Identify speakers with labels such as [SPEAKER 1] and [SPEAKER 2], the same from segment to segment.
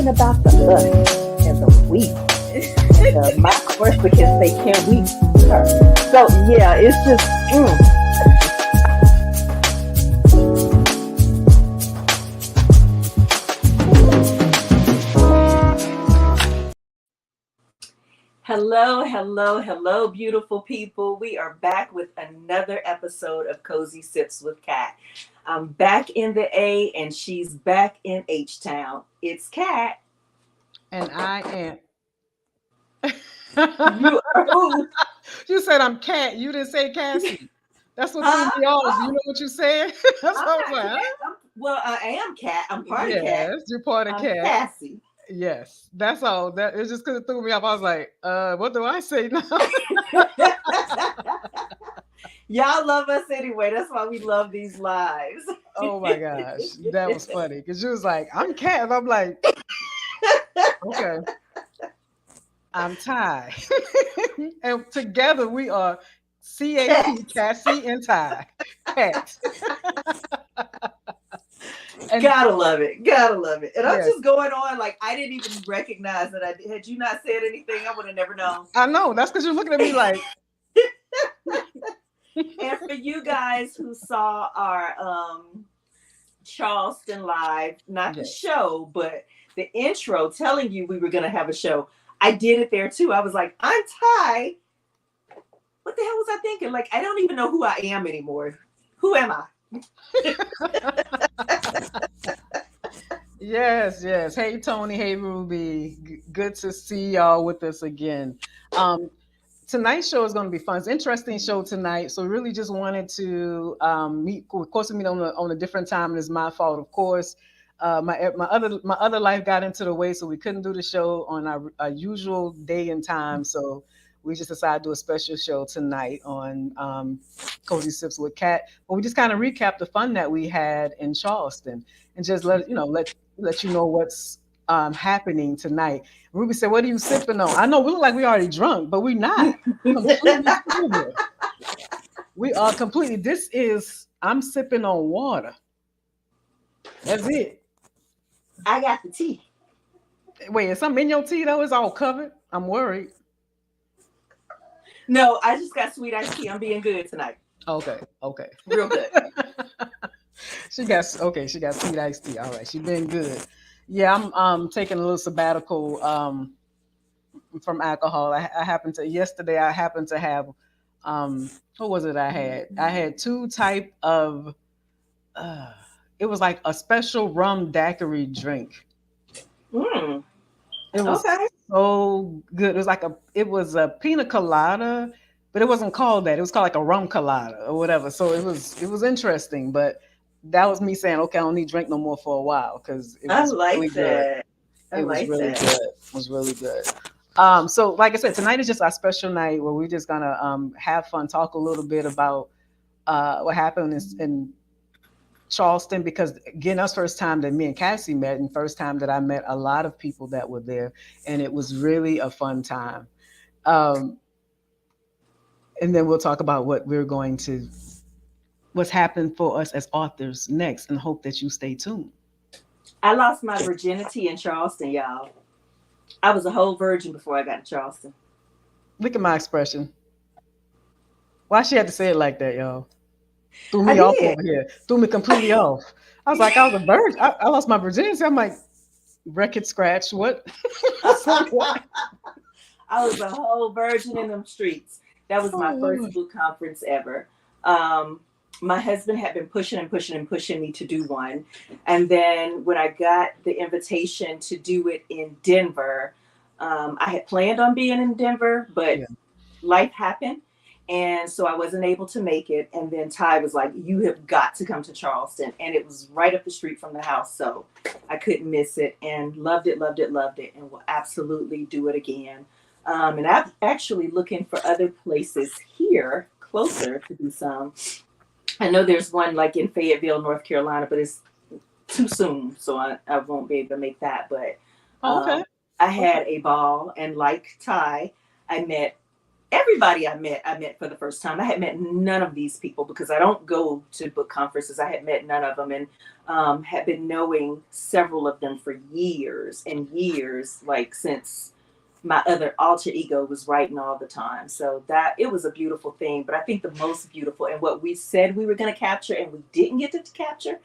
[SPEAKER 1] talking about the us and the we. My Corsicans say, can we? So yeah, it's just.
[SPEAKER 2] Hello, hello, hello, beautiful people. We are back with another episode of Cozy Sips with Cat. I'm back in the A and she's back in H Town. It's Cat.
[SPEAKER 3] And I am.
[SPEAKER 2] You are who?
[SPEAKER 3] You said I'm Cat. You didn't say Cassie. That's what threw
[SPEAKER 2] Huh?
[SPEAKER 3] me off. You
[SPEAKER 2] Oh,
[SPEAKER 3] know what you said? That's
[SPEAKER 2] I'm
[SPEAKER 3] what I was
[SPEAKER 2] not
[SPEAKER 3] like,
[SPEAKER 2] Cat.
[SPEAKER 3] huh?
[SPEAKER 2] Well, I am Cat. I'm part of Cat.
[SPEAKER 3] Yes, you're part of
[SPEAKER 2] I'm
[SPEAKER 3] Cat.
[SPEAKER 2] Cassie.
[SPEAKER 3] Yes, that's all. That it's just because it threw me off. I was like, what do I say now?
[SPEAKER 2] Y'all love us anyway. That's why we love these lives.
[SPEAKER 3] Oh my gosh, that was funny because she was like, I'm Cat, and I'm like, okay, I'm Ty, and together we are
[SPEAKER 2] Cat.
[SPEAKER 3] C.A.T. Cassie and Ty, Cat, and
[SPEAKER 2] Gotta love it. Gotta love it. And I'm
[SPEAKER 3] yes,
[SPEAKER 2] just going on like I didn't even recognize that I had you not said anything, I would have never known.
[SPEAKER 3] I know that's because you're looking at me like.
[SPEAKER 2] And for you guys who saw our Charleston live, not the
[SPEAKER 3] Yes.
[SPEAKER 2] show, but the intro telling you we were gonna have a show, I did it there too. I was like, I'm Ty. What the hell was I thinking? Like, I don't even know who I am anymore. Who am I?
[SPEAKER 3] Yes, yes. Hey Tony, hey Ruby. Good to see y'all with us again. Um, Tonight's show is going to be fun. It's an interesting show tonight. So really just wanted to meet. Of course, we meet on a different time, and it's my fault, of course. My other life got into the way, so we couldn't do the show on our usual day and time. So we just decided to do a special show tonight on Cozy Sips with Cat. But we just kind of recap the fun that we had in Charleston, and just let you know what's happening tonight. Ruby said, "What are you sipping on?" I know we look like we already drunk, but we're not. Completely sober. We are completely. This is. I'm sipping on water. That's it.
[SPEAKER 2] I got the tea.
[SPEAKER 3] Wait, is something in your tea though? It's all covered. I'm worried.
[SPEAKER 2] No, I just got sweet iced tea. I'm being good tonight.
[SPEAKER 3] Okay, okay.
[SPEAKER 2] Real good.
[SPEAKER 3] She got sweet iced tea. All right, she been good. Yeah, I'm taking a little sabbatical from alcohol. I happened to yesterday. I happened to have what was it? I had two type of. Uh, it was like a special rum daiquiri drink.
[SPEAKER 2] Mm,
[SPEAKER 3] It was
[SPEAKER 2] okay.
[SPEAKER 3] so good. It was a pina colada, but it wasn't called that. It was called like a rum colada or whatever. So it was interesting, but that was me saying, okay, I don't need to drink no more for a while because it
[SPEAKER 2] I
[SPEAKER 3] was really
[SPEAKER 2] like
[SPEAKER 3] good.
[SPEAKER 2] that. I
[SPEAKER 3] It was
[SPEAKER 2] like
[SPEAKER 3] really
[SPEAKER 2] that.
[SPEAKER 3] good. It was really good. So like I said, tonight is just our special night where we're just gonna have fun, talk a little bit about what happened in Charleston because again, that's first time that me and Cassie met, and first time that I met a lot of people that were there, and it was really a fun time. Um, and then we'll talk about what's happening for us as authors next, and hope that you stay tuned.
[SPEAKER 2] I lost my virginity in Charleston, y'all. I was a whole virgin before I got to Charleston.
[SPEAKER 3] Look at my expression. Why she had to say it like that, y'all? Threw
[SPEAKER 2] I
[SPEAKER 3] me off
[SPEAKER 2] did.
[SPEAKER 3] over here. Threw me completely off. I was like, I was a virgin. I lost my virginity. I'm like, record scratch. What? So what?
[SPEAKER 2] I was a whole virgin in them streets. That was
[SPEAKER 3] Oh
[SPEAKER 2] my first
[SPEAKER 3] Lord.
[SPEAKER 2] boot conference ever. Um, my husband had been pushing and pushing and pushing me to do one. And then when I got the invitation to do it in Denver, I had planned on being in Denver, but
[SPEAKER 3] Yeah.
[SPEAKER 2] life happened. And so I wasn't able to make it. And then Ty was like, you have got to come to Charleston. And it was right up the street from the house. So I couldn't miss it and loved it, loved it, loved it. And will absolutely do it again. And I'm actually looking for other places here closer to do some. I know there's one like in Fayetteville, North Carolina, but it's too soon. So I won't be able to make that. But
[SPEAKER 3] Oh, okay.
[SPEAKER 2] I
[SPEAKER 3] Okay.
[SPEAKER 2] had a ball. And like Ty, I met everybody I met for the first time. I had met none of these people because I don't go to book conferences. I had met none of them, and had been knowing several of them for years and years, like since my other alter ego was writing all the time. So that it was a beautiful thing. But I think the most beautiful and what we said we were going to capture and we didn't get to capture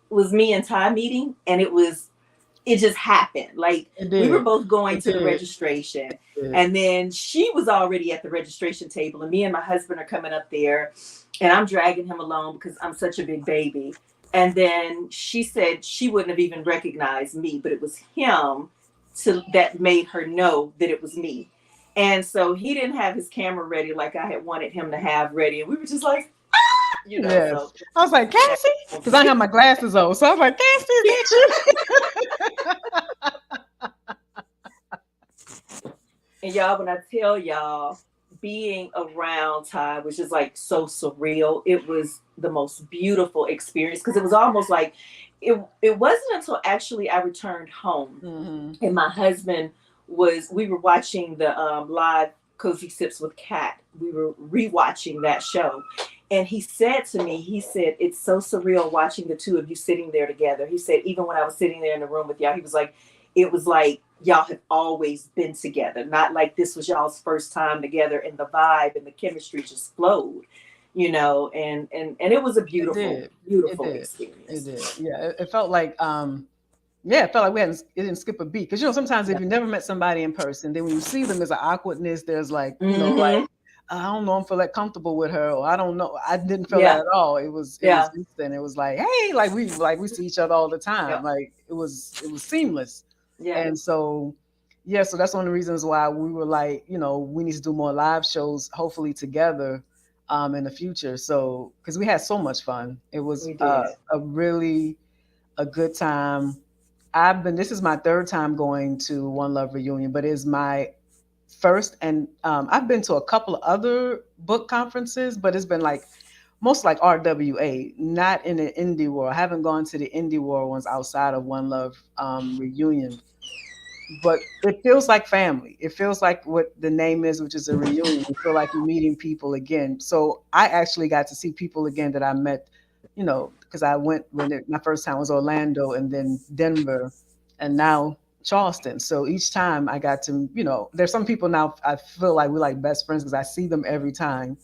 [SPEAKER 2] was me and Ty meeting, and it just happened. Like
[SPEAKER 3] It
[SPEAKER 2] we were
[SPEAKER 3] did.
[SPEAKER 2] both going
[SPEAKER 3] It
[SPEAKER 2] to the
[SPEAKER 3] did.
[SPEAKER 2] registration,
[SPEAKER 3] It did.
[SPEAKER 2] and then she was already at the registration table, and me and my husband are coming up there, and I'm dragging him along because I'm such a big baby. And then she said she wouldn't have even recognized me, but it was him that made her know that it was me. And so he didn't have his camera ready like I had wanted him to have ready, and we were just like, so
[SPEAKER 3] Yes. I was like, Cassie, because I have my glasses on. So I was like, Cassie, is that
[SPEAKER 2] And y'all, when I tell y'all, being around Ty was just like so surreal. It was the most beautiful experience because it was almost like it wasn't until actually I returned home
[SPEAKER 3] you?
[SPEAKER 2] and my husband we were watching the live Cozy Sips with Cat. We were rewatching that show. And he said to me, he said, it's so surreal watching the two of you sitting there together. He said, even when I was sitting there in the room with y'all, he was like, it was like y'all have always been together. Not like this was y'all's first time together, and the vibe and the chemistry just flowed, and it was a
[SPEAKER 3] It
[SPEAKER 2] beautiful,
[SPEAKER 3] did. It
[SPEAKER 2] beautiful
[SPEAKER 3] did. It
[SPEAKER 2] experience.
[SPEAKER 3] did. Yeah. It felt like yeah, it felt like it didn't skip a beat. Because sometimes if
[SPEAKER 2] Yeah.
[SPEAKER 3] you never met somebody in person, then when you see them, there's an awkwardness. There's like,
[SPEAKER 2] Mm-hmm.
[SPEAKER 3] like I don't know, I don't feel like comfortable with her, or I don't know. I didn't feel that
[SPEAKER 2] Yeah.
[SPEAKER 3] at all. It was
[SPEAKER 2] Yeah.
[SPEAKER 3] instant. It was like, hey, like we see each other all the time.
[SPEAKER 2] Yep.
[SPEAKER 3] Like it was seamless.
[SPEAKER 2] Yeah.
[SPEAKER 3] And so yeah, so that's one of the reasons why we were like, we need to do more live shows, hopefully together, in the future. So because we had so much fun, it was
[SPEAKER 2] We did.
[SPEAKER 3] a really a good time. This is my third time going to One Love reunion, but it's my first, and I've been to a couple of other book conferences, but it's been like most like RWA, not in the indie world. I haven't gone to the indie world ones outside of One Love reunion, but it feels like family. It feels like what the name is, which is a reunion. You feel like you're meeting people again. So I actually got to see people again that I met, because I went my first time was Orlando and then Denver and now Charleston. So each time I got to, there's some people now I feel like we're like best friends because I see them every time.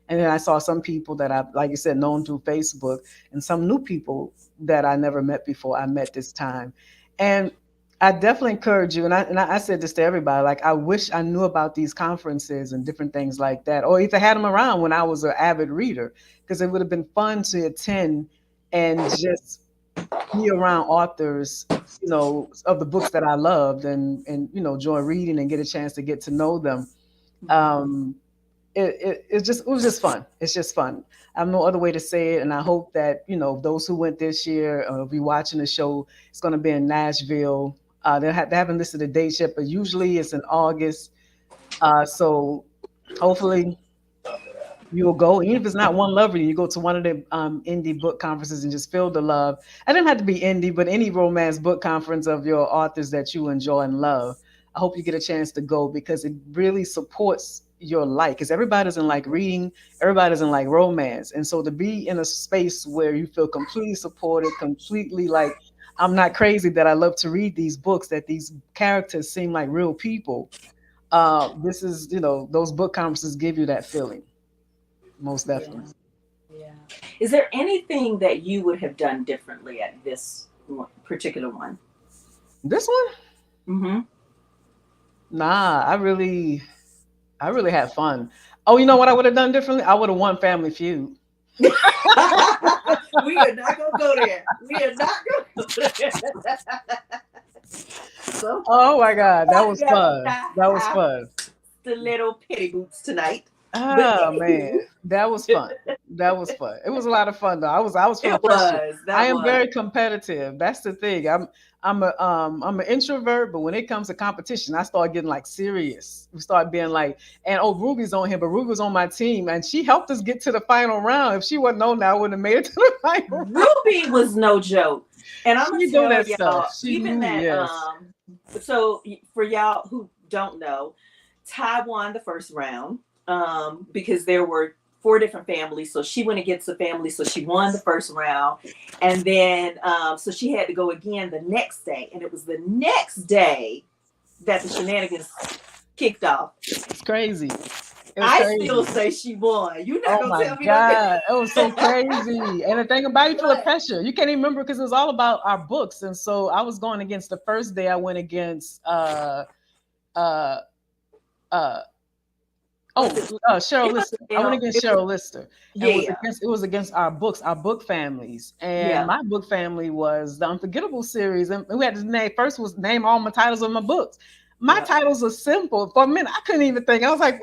[SPEAKER 3] And then I saw some people that I, like you said, known through Facebook, and some new people that I never met before I met this time. And I definitely encourage you, and I said this to everybody, like I wish I knew about these conferences and different things like that, or if I had them around when I was an avid reader, because it would have been fun to attend and just be around authors, of the books that I loved, and enjoy reading and get a chance to get to know them. Um, it was just fun. It's just fun. I have no other way to say it, and I hope that those who went this year will be watching the show. It's going to be in Nashville. They haven't listed the dates yet, but usually it's in August. So hopefully you'll go, even if it's not One Love reading, you go to one of the indie book conferences and just feel the love. I didn't have to be indie, but any romance book conference of your authors that you enjoy and love. I hope you get a chance to go because it really supports your life. Because everybody doesn't like reading, everybody doesn't like romance, and so to be in a space where you feel completely supported, completely like I'm not crazy that I love to read these books, that these characters seem like real people. This is those book conferences give you that feeling. Most
[SPEAKER 2] Yeah.
[SPEAKER 3] definitely.
[SPEAKER 2] Yeah. Is there anything that you would have done differently at this particular one?
[SPEAKER 3] This one?
[SPEAKER 2] Mm-hmm.
[SPEAKER 3] Nah, I really had fun. Oh, you know what I would have done differently? I would have won Family Feud.
[SPEAKER 2] We are not gonna go there. We are not gonna go there. So
[SPEAKER 3] Oh my God, that was
[SPEAKER 2] got
[SPEAKER 3] fun. That was fun.
[SPEAKER 2] stiletto petty boots tonight. But
[SPEAKER 3] Oh man,
[SPEAKER 2] anywho,
[SPEAKER 3] that was fun. That was fun. It was a lot of fun though. I was feeling
[SPEAKER 2] it
[SPEAKER 3] pressure.
[SPEAKER 2] was.
[SPEAKER 3] I
[SPEAKER 2] That
[SPEAKER 3] am
[SPEAKER 2] was.
[SPEAKER 3] very competitive. That's the thing. I'm an introvert, but when it comes to competition, I start getting like serious. We start being like, and oh, Ruby's on here, but Ruby was on my team, and she helped us get to the final round. If she wasn't on there, I wouldn't have made it to the final round.
[SPEAKER 2] Ruby was no joke. And I'm gonna
[SPEAKER 3] She knew
[SPEAKER 2] tell
[SPEAKER 3] that stuff.
[SPEAKER 2] y'all,
[SPEAKER 3] She
[SPEAKER 2] even
[SPEAKER 3] knew.
[SPEAKER 2] that
[SPEAKER 3] Yes.
[SPEAKER 2] so for y'all who don't know, Ty won the first round. because there were 4 different families. So she went against the family. So she won the first round. And then, so she had to go again the next day. And it was the next day that the shenanigans kicked off.
[SPEAKER 3] It's crazy.
[SPEAKER 2] I still say she won. You're not
[SPEAKER 3] Oh
[SPEAKER 2] going
[SPEAKER 3] my
[SPEAKER 2] to tell me
[SPEAKER 3] God. It was so crazy. And the thing about you feel the pressure. You can't even remember because it was all about our books. And so I was going against the first day I went against Cheryl Lister. I went against Cheryl Lister. And it was against our books, our book families. And my book family was the Unforgettable series. And we had to name all my titles of my books. My titles are simple. For a minute, I couldn't even think. I was like,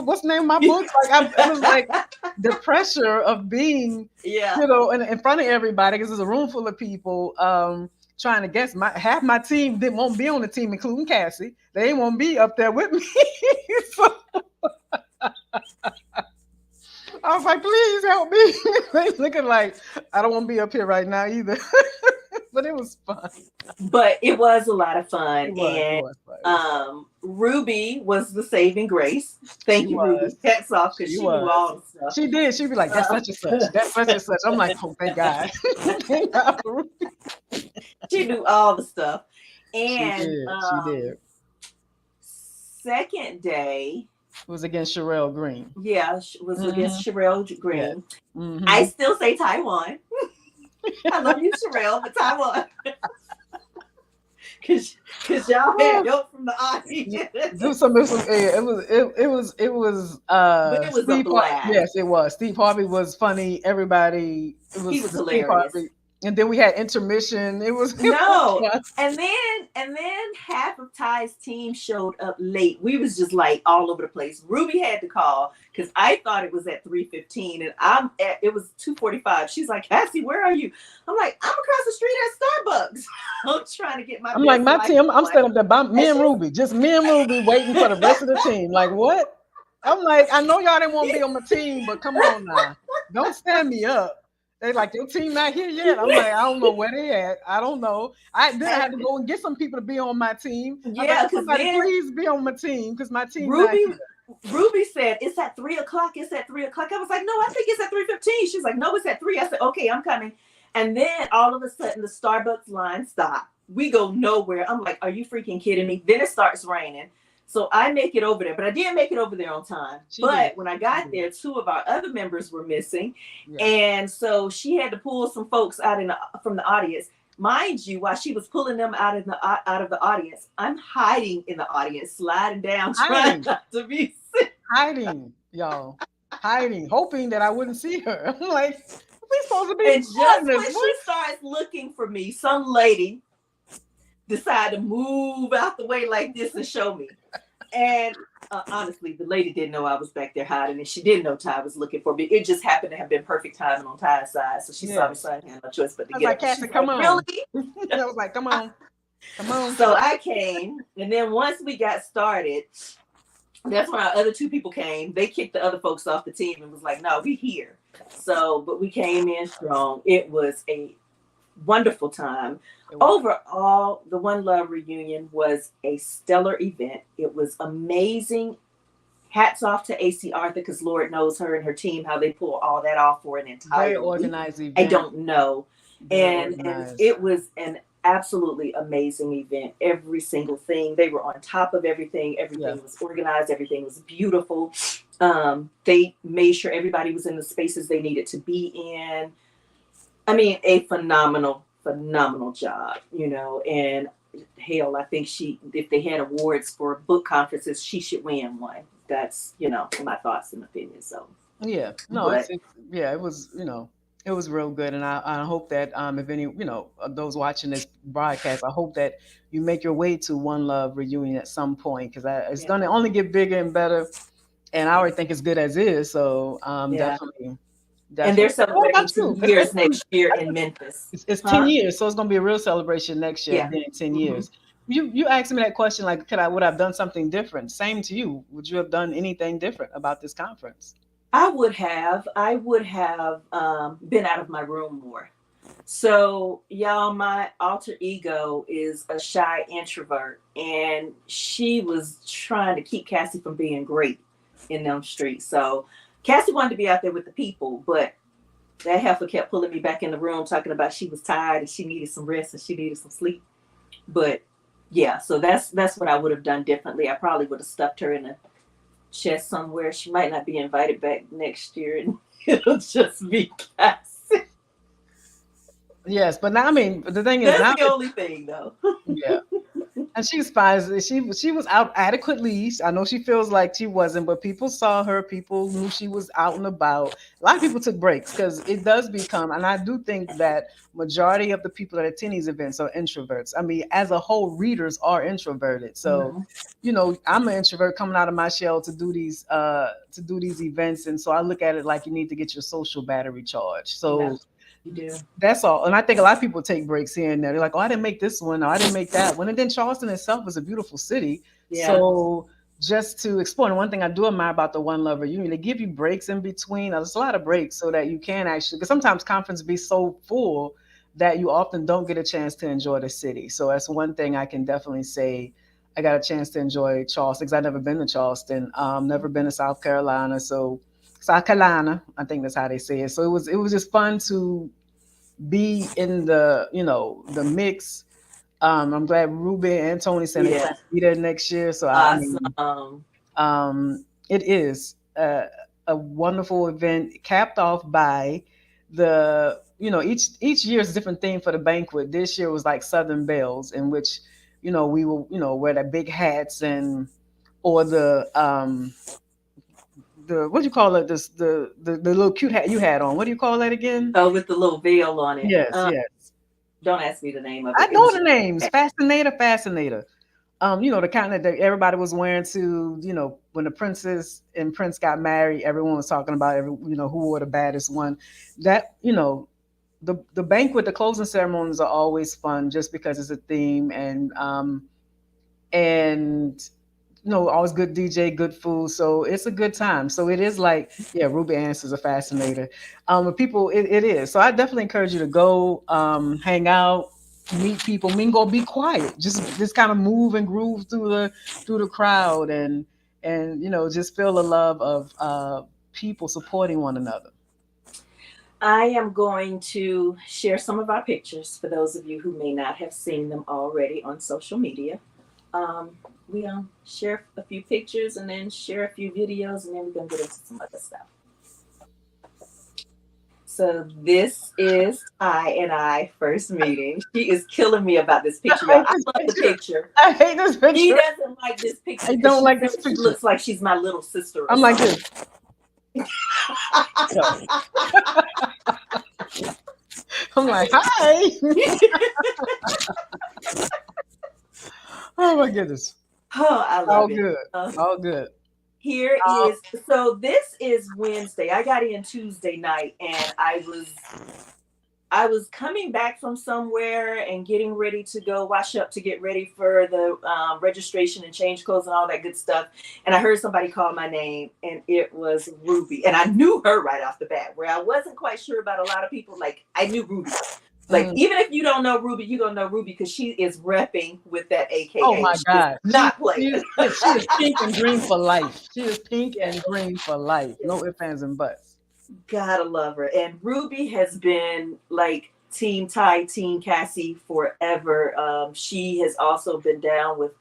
[SPEAKER 3] what's the name of my books? It was like the pressure of being, in front of everybody, because there's a room full of people trying to guess. Half my team won't be on the team, including Cassie. They won't be up there with me. So, I was like, please help me. They looking like I don't want to be up here right now either. But it was fun.
[SPEAKER 2] But it was a lot of fun.
[SPEAKER 3] It was fun.
[SPEAKER 2] Ruby was the saving grace. Thank you, Ruby. Hats off, because she knew all the stuff.
[SPEAKER 3] She did. She'd be like, that's such and such. That's such and such. I'm like, oh, thank God. Thank God for Ruby.
[SPEAKER 2] She knew all the stuff. And
[SPEAKER 3] she did.
[SPEAKER 2] Second day,
[SPEAKER 3] it was against Sherelle Green.
[SPEAKER 2] Yeah, it was against Sherelle Green.
[SPEAKER 3] Yeah. Mm-hmm.
[SPEAKER 2] I still say Taiwan. I love you, Sherelle, but Taiwan. Because y'all had help from the audience.
[SPEAKER 3] It was
[SPEAKER 2] but it was
[SPEAKER 3] Steve
[SPEAKER 2] a blast.
[SPEAKER 3] Yes, it was. Steve Harvey was funny. Everybody,
[SPEAKER 2] he was hilarious.
[SPEAKER 3] Harvey. And then we had intermission. It was
[SPEAKER 2] and then half of Ty's team showed up late. We was just like all over the place. Ruby had to call because I thought it was at 3:15 and it was 2:45. She's like, Cassie, where are you? I'm like, I'm across the street at Starbucks. I'm trying to get my.
[SPEAKER 3] I'm like, my team. I'm standing up there, me and Ruby, just me and Ruby, waiting for the rest of the team. Like, what? I'm like, I know y'all didn't want to be on my team, but come on now, don't stand me up. They like, your team not here yet. I'm like, I don't know where they at. I don't know. I had to go and get some people to be on my team.
[SPEAKER 2] Yeah, because
[SPEAKER 3] please be on my team because my team.
[SPEAKER 2] Ruby said it's at 3:00. It's at 3:00. I was like, no, I think it's at 3:15. She's like, no, it's at 3. I said, okay, I'm coming. And then all of a sudden, the Starbucks line stopped. We go nowhere. I'm like, are you freaking kidding me? Then it starts raining. So I make it over there, but I didn't make it over there on time. When I got there, 2 of our other members were missing. Yeah. And so she had to pull some folks out from the audience. Mind you, while she was pulling them out of the audience, I'm hiding in the audience, sliding down, trying not to be sick.
[SPEAKER 3] Hiding, y'all. Hiding, hoping that I wouldn't see her. I'm like, we're supposed to be.
[SPEAKER 2] And just when she starts looking for me, some lady decided to move out the way like this and show me. And honestly, the lady didn't know I was back there hiding, and she didn't know Ty was looking for me. It just happened to have been perfect timing on Ty's side, so she saw me, so I had no choice but to get
[SPEAKER 3] up. Cassie, come on.
[SPEAKER 2] Really?
[SPEAKER 3] I was like, come on.
[SPEAKER 2] So I came, and then once we got started, that's when our other 2 people came. They kicked the other folks off the team and was like, no, we here. So, but we came in strong. It was a wonderful time. Overall, the One Love reunion was a stellar event. It was amazing. Hats off to AC Arthur, because Lord knows her and her team, how they pull all that off for an entire
[SPEAKER 3] very organized event.
[SPEAKER 2] I don't know. And it was an absolutely amazing event. Every single thing. They were on top of everything. Everything was organized. Everything was beautiful. They made sure everybody was in the spaces they needed to be in. I mean, a phenomenal job, and hell, I think if they had awards for book conferences, she should win one. That's, my thoughts and opinions. So,
[SPEAKER 3] yeah, no, it was, it was real good. And I hope that if any, those watching this broadcast, I hope that you make your way to One Love reunion at some point, because it's going to only get bigger and better. And I already think it's good as is. So definitely.
[SPEAKER 2] And they're celebrating 2 years next year in Memphis.
[SPEAKER 3] It's 10 years, so it's going to be a real celebration next year. In 10 years. You asked me that question, like, would I have done something different? Same to you. Would you have done anything different about this conference?
[SPEAKER 2] I would have been out of my room more. So, y'all, my alter ego is a shy introvert, and she was trying to keep Cassie from being great. in them streets. So Cassie wanted to be out there with the people, but that heifer kept pulling me back in the room talking about she was tired and she needed some rest and she needed some sleep. But yeah, so that's what I would have done differently. I probably would have stuffed her in a chest somewhere. She might not be invited back next year, and it'll just be Cassie.
[SPEAKER 3] Yes, but now I mean the thing is
[SPEAKER 2] That's
[SPEAKER 3] now
[SPEAKER 2] the only thing, though.
[SPEAKER 3] yeah. And she's fine. She was out adequately. I know she feels like she wasn't, but people saw her. People knew she was out and about. A lot of people took breaks because it does become, and I do think that majority of the people that attend these events are introverts. I mean, as a whole, readers are introverted. So,
[SPEAKER 2] Mm-hmm.
[SPEAKER 3] I'm an introvert coming out of my shell to do these events, and so I look at it like you need to get your social battery charged.
[SPEAKER 2] No,
[SPEAKER 3] So
[SPEAKER 2] you do.
[SPEAKER 3] that's all. And I think a lot of people take breaks here and there. They're like, oh, I didn't make this one, or I didn't make that one. And then Charleston itself is a beautiful city.
[SPEAKER 2] Yeah.
[SPEAKER 3] So just to explore, and one thing I do admire about the One Lover Union, they give you breaks in between. There's a lot of breaks so that you can actually, because sometimes conference be so full that you often don't get a chance to enjoy the city. So that's one thing I can definitely say. I got a chance to enjoy Charleston because I've never been to Charleston, never been to South Carolina. So South Carolina, I think that's how they say it. So it was just fun to be in the mix. I'm glad Ruby and Tony said they
[SPEAKER 2] Yeah.
[SPEAKER 3] plan to be there next year. So I mean,
[SPEAKER 2] Awesome.
[SPEAKER 3] it is a wonderful event capped off by each year is a different theme for the banquet. This year was like Southern Bells, in which we will wear the big hats and or the what do you call it, this the little cute hat you had on, what do you call that again?
[SPEAKER 2] Oh, with the little veil on it.
[SPEAKER 3] Yes, yes.
[SPEAKER 2] Don't ask me the name of
[SPEAKER 3] I
[SPEAKER 2] it. It
[SPEAKER 3] know
[SPEAKER 2] was
[SPEAKER 3] the
[SPEAKER 2] just
[SPEAKER 3] names. Fascinator. The kind that everybody was wearing to, when the princess and prince got married, everyone was talking about who wore the baddest one. That, the banquet, the closing ceremonies are always fun just because it's a theme and always good DJ, good food. So it's a good time. So it is like, yeah, Ruby Ann is a fascinator. But people, it is. So I definitely encourage you to go hang out, meet people, mingle, be quiet. Just kind of move and groove through the crowd and just feel the love of people supporting one another.
[SPEAKER 2] I am going to share some of our pictures for those of you who may not have seen them already on social media. We share a few pictures and then share a few videos, and then we're going to get into some other stuff. So this is Ty and I first meeting. She is killing me about this picture, y'all. I love the picture.
[SPEAKER 3] I hate this picture.
[SPEAKER 2] She doesn't like this picture.
[SPEAKER 3] I don't like this
[SPEAKER 2] She
[SPEAKER 3] picture.
[SPEAKER 2] looks like she's my little sister. Or
[SPEAKER 3] I'm like
[SPEAKER 2] something.
[SPEAKER 3] this. I'm like, hi. Oh my goodness.
[SPEAKER 2] Oh, I love
[SPEAKER 3] All
[SPEAKER 2] it.
[SPEAKER 3] good. All good.
[SPEAKER 2] Here is this is Wednesday. I got in Tuesday night, and I was coming back from somewhere and getting ready to go wash up to get ready for the registration and change clothes and all that good stuff. And I heard somebody call my name, and it was Ruby. And I knew her right off the bat, where I wasn't quite sure about a lot of people. Like, I knew Ruby. Like, even if you don't know Ruby, you're going to know Ruby because she is repping with that AKA.
[SPEAKER 3] Oh my God.
[SPEAKER 2] Not playing.
[SPEAKER 3] She is pink and green for life. She is pink and green for life. No ifs, ands, and buts.
[SPEAKER 2] Gotta love her. And Ruby has been like Team Ty, Team Cassie forever. She has also been down with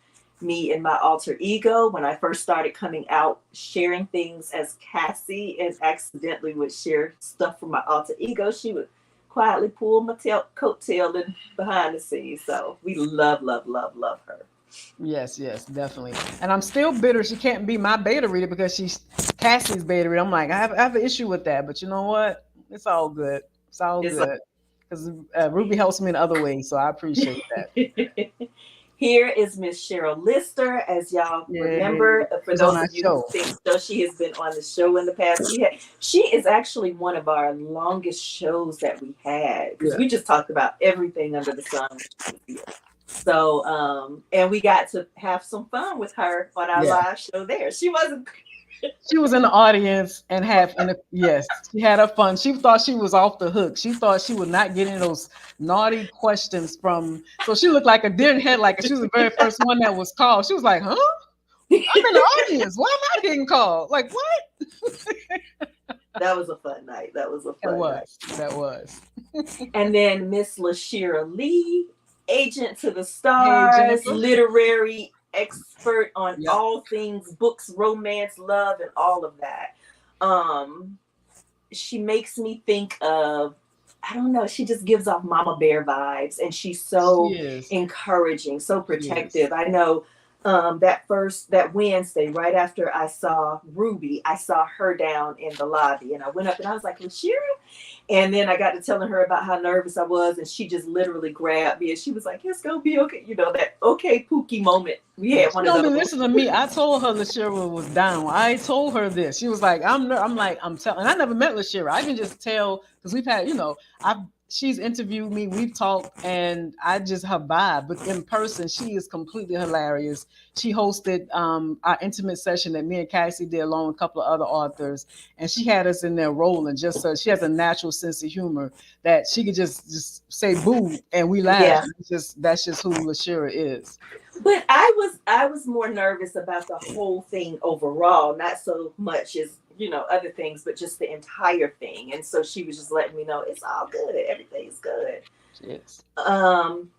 [SPEAKER 2] me and my alter ego when I first started coming out, sharing things as Cassie, and accidentally would share stuff from my alter ego. She would quietly pull my coattail and behind the scenes. So we love her.
[SPEAKER 3] Yes, definitely. And I'm still bitter she can't be my beta reader because she's Cassie's beta reader. I'm like, I have an issue with that, but you know what? It's all good. It's all good because Ruby helps me in other ways, so I appreciate that.
[SPEAKER 2] Here is Miss Cheryl Lister, as y'all remember. For those of you who think so, she has been on the show in the past. She is actually one of our longest shows that we had because we just talked about everything under the sun. So, and we got to have some fun with her on our live show there. She was in the audience and she had her fun. She thought she was off the hook. She thought she would not get any of those naughty questions so she looked like a deer in headlight because she was the very first one that was called. She was like, huh?
[SPEAKER 3] I'm in the audience. Why am I getting called? Like what?
[SPEAKER 2] That was a fun night. That was a
[SPEAKER 3] That
[SPEAKER 2] fun night.
[SPEAKER 3] was. That was.
[SPEAKER 2] And then Miss LaShira Lee, agent to the
[SPEAKER 3] Hey
[SPEAKER 2] stars,
[SPEAKER 3] Jennifer.
[SPEAKER 2] literary expert on
[SPEAKER 3] Yep.
[SPEAKER 2] all things books, romance, love, and all of that. Um, she makes me think of, I don't know, she just gives off Mama Bear vibes, and she's
[SPEAKER 3] She
[SPEAKER 2] so
[SPEAKER 3] is.
[SPEAKER 2] encouraging, so
[SPEAKER 3] She is.
[SPEAKER 2] protective. I know that Wednesday, right after I saw Ruby, I saw her down in the lobby, and I went up and I was like, LaShira. And then I got to telling her about how nervous I was, and she just literally grabbed me and she was like, "It's gonna be okay." You know, that okay Pookie moment. We
[SPEAKER 3] Yeah,
[SPEAKER 2] had
[SPEAKER 3] she
[SPEAKER 2] one of
[SPEAKER 3] don't be
[SPEAKER 2] those.
[SPEAKER 3] listening to me. I told her LaShira was down. I told her this. She was like, I'm like, I'm telling. I never met LaShira. I can just tell because we've had, I've she's interviewed me, we've talked, and I just her vibe. But in person, she is completely hilarious. She hosted our intimate session that me and Cassie did along with a couple of other authors, and she had us in there rolling. Just so she has a natural sense of humor that she could just say boo and we laugh.
[SPEAKER 2] Yeah.
[SPEAKER 3] It's just that's just who LaShira is.
[SPEAKER 2] But I was more nervous about the whole thing overall, not so much as, other things, but just the entire thing. And so she was just letting me know it's all good, everything's good.
[SPEAKER 3] Yes.
[SPEAKER 2] Um,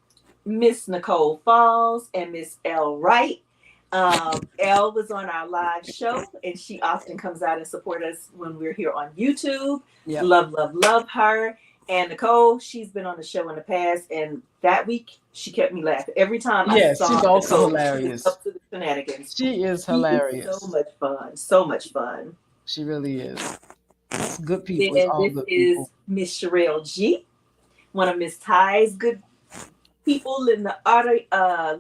[SPEAKER 2] Miss Nicole Falls and Miss Elle Wright. Elle was on our live show, and she often comes out and support us when we're here on YouTube.
[SPEAKER 3] Yep.
[SPEAKER 2] Love, love, love her. And Nicole, she's been on the show in the past, and that week she kept me laughing every time I
[SPEAKER 3] Yeah,
[SPEAKER 2] saw
[SPEAKER 3] she's also
[SPEAKER 2] Nicole. She was
[SPEAKER 3] hilarious.
[SPEAKER 2] up to the shenanigans.
[SPEAKER 3] She is
[SPEAKER 2] She is so
[SPEAKER 3] hilarious.
[SPEAKER 2] much fun, so much fun.
[SPEAKER 3] She really is. It's good people. It's
[SPEAKER 2] Then
[SPEAKER 3] all
[SPEAKER 2] this
[SPEAKER 3] good
[SPEAKER 2] is
[SPEAKER 3] people.
[SPEAKER 2] Miss Sherelle G, one of Miss Ty's good people in the art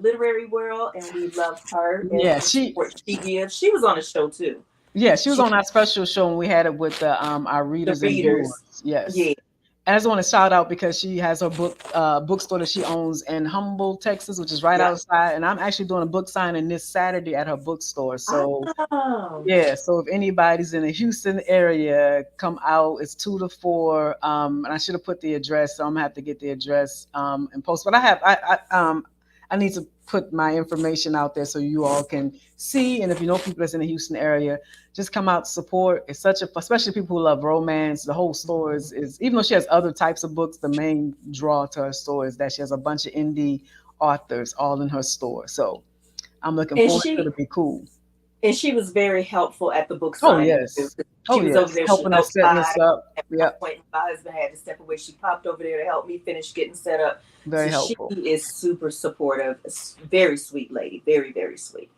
[SPEAKER 2] literary world, and we love her and
[SPEAKER 3] Yeah,
[SPEAKER 2] the support she gives. She was on the show too.
[SPEAKER 3] she was
[SPEAKER 2] She
[SPEAKER 3] on our special show and we had it with our
[SPEAKER 2] the
[SPEAKER 3] readers and
[SPEAKER 2] readers,
[SPEAKER 3] viewers. Yes.
[SPEAKER 2] yeah.
[SPEAKER 3] And I just want to shout out because she has her bookstore that she owns in Humble, Texas, which is right
[SPEAKER 2] Yeah.
[SPEAKER 3] outside. And I'm actually doing a book signing this Saturday at her bookstore. So
[SPEAKER 2] Oh,
[SPEAKER 3] yeah, so if anybody's in the Houston area, come out. It's 2 to 4. And I should have put the address, so I'm gonna have to get the address and post. But I need to put my information out there so you all can see. And if you know people that's in the Houston area, just come out to support. It's such a, especially people who love romance. The whole store is even though she has other types of books, the main draw to her store is that she has a bunch of indie authors all in her store. So I'm looking
[SPEAKER 2] and
[SPEAKER 3] forward to it.
[SPEAKER 2] she
[SPEAKER 3] To be cool.
[SPEAKER 2] and she was very helpful at the book
[SPEAKER 3] Oh
[SPEAKER 2] signing too.
[SPEAKER 3] yes.
[SPEAKER 2] She
[SPEAKER 3] Oh
[SPEAKER 2] was over
[SPEAKER 3] yes.
[SPEAKER 2] there. She
[SPEAKER 3] Helping us setting
[SPEAKER 2] outside.
[SPEAKER 3] us up.
[SPEAKER 2] At one
[SPEAKER 3] Yep.
[SPEAKER 2] point, my husband had to step away. She popped over there to help me finish getting set up. So
[SPEAKER 3] Very
[SPEAKER 2] she
[SPEAKER 3] helpful.
[SPEAKER 2] is super supportive. Very sweet lady. Very, very sweet.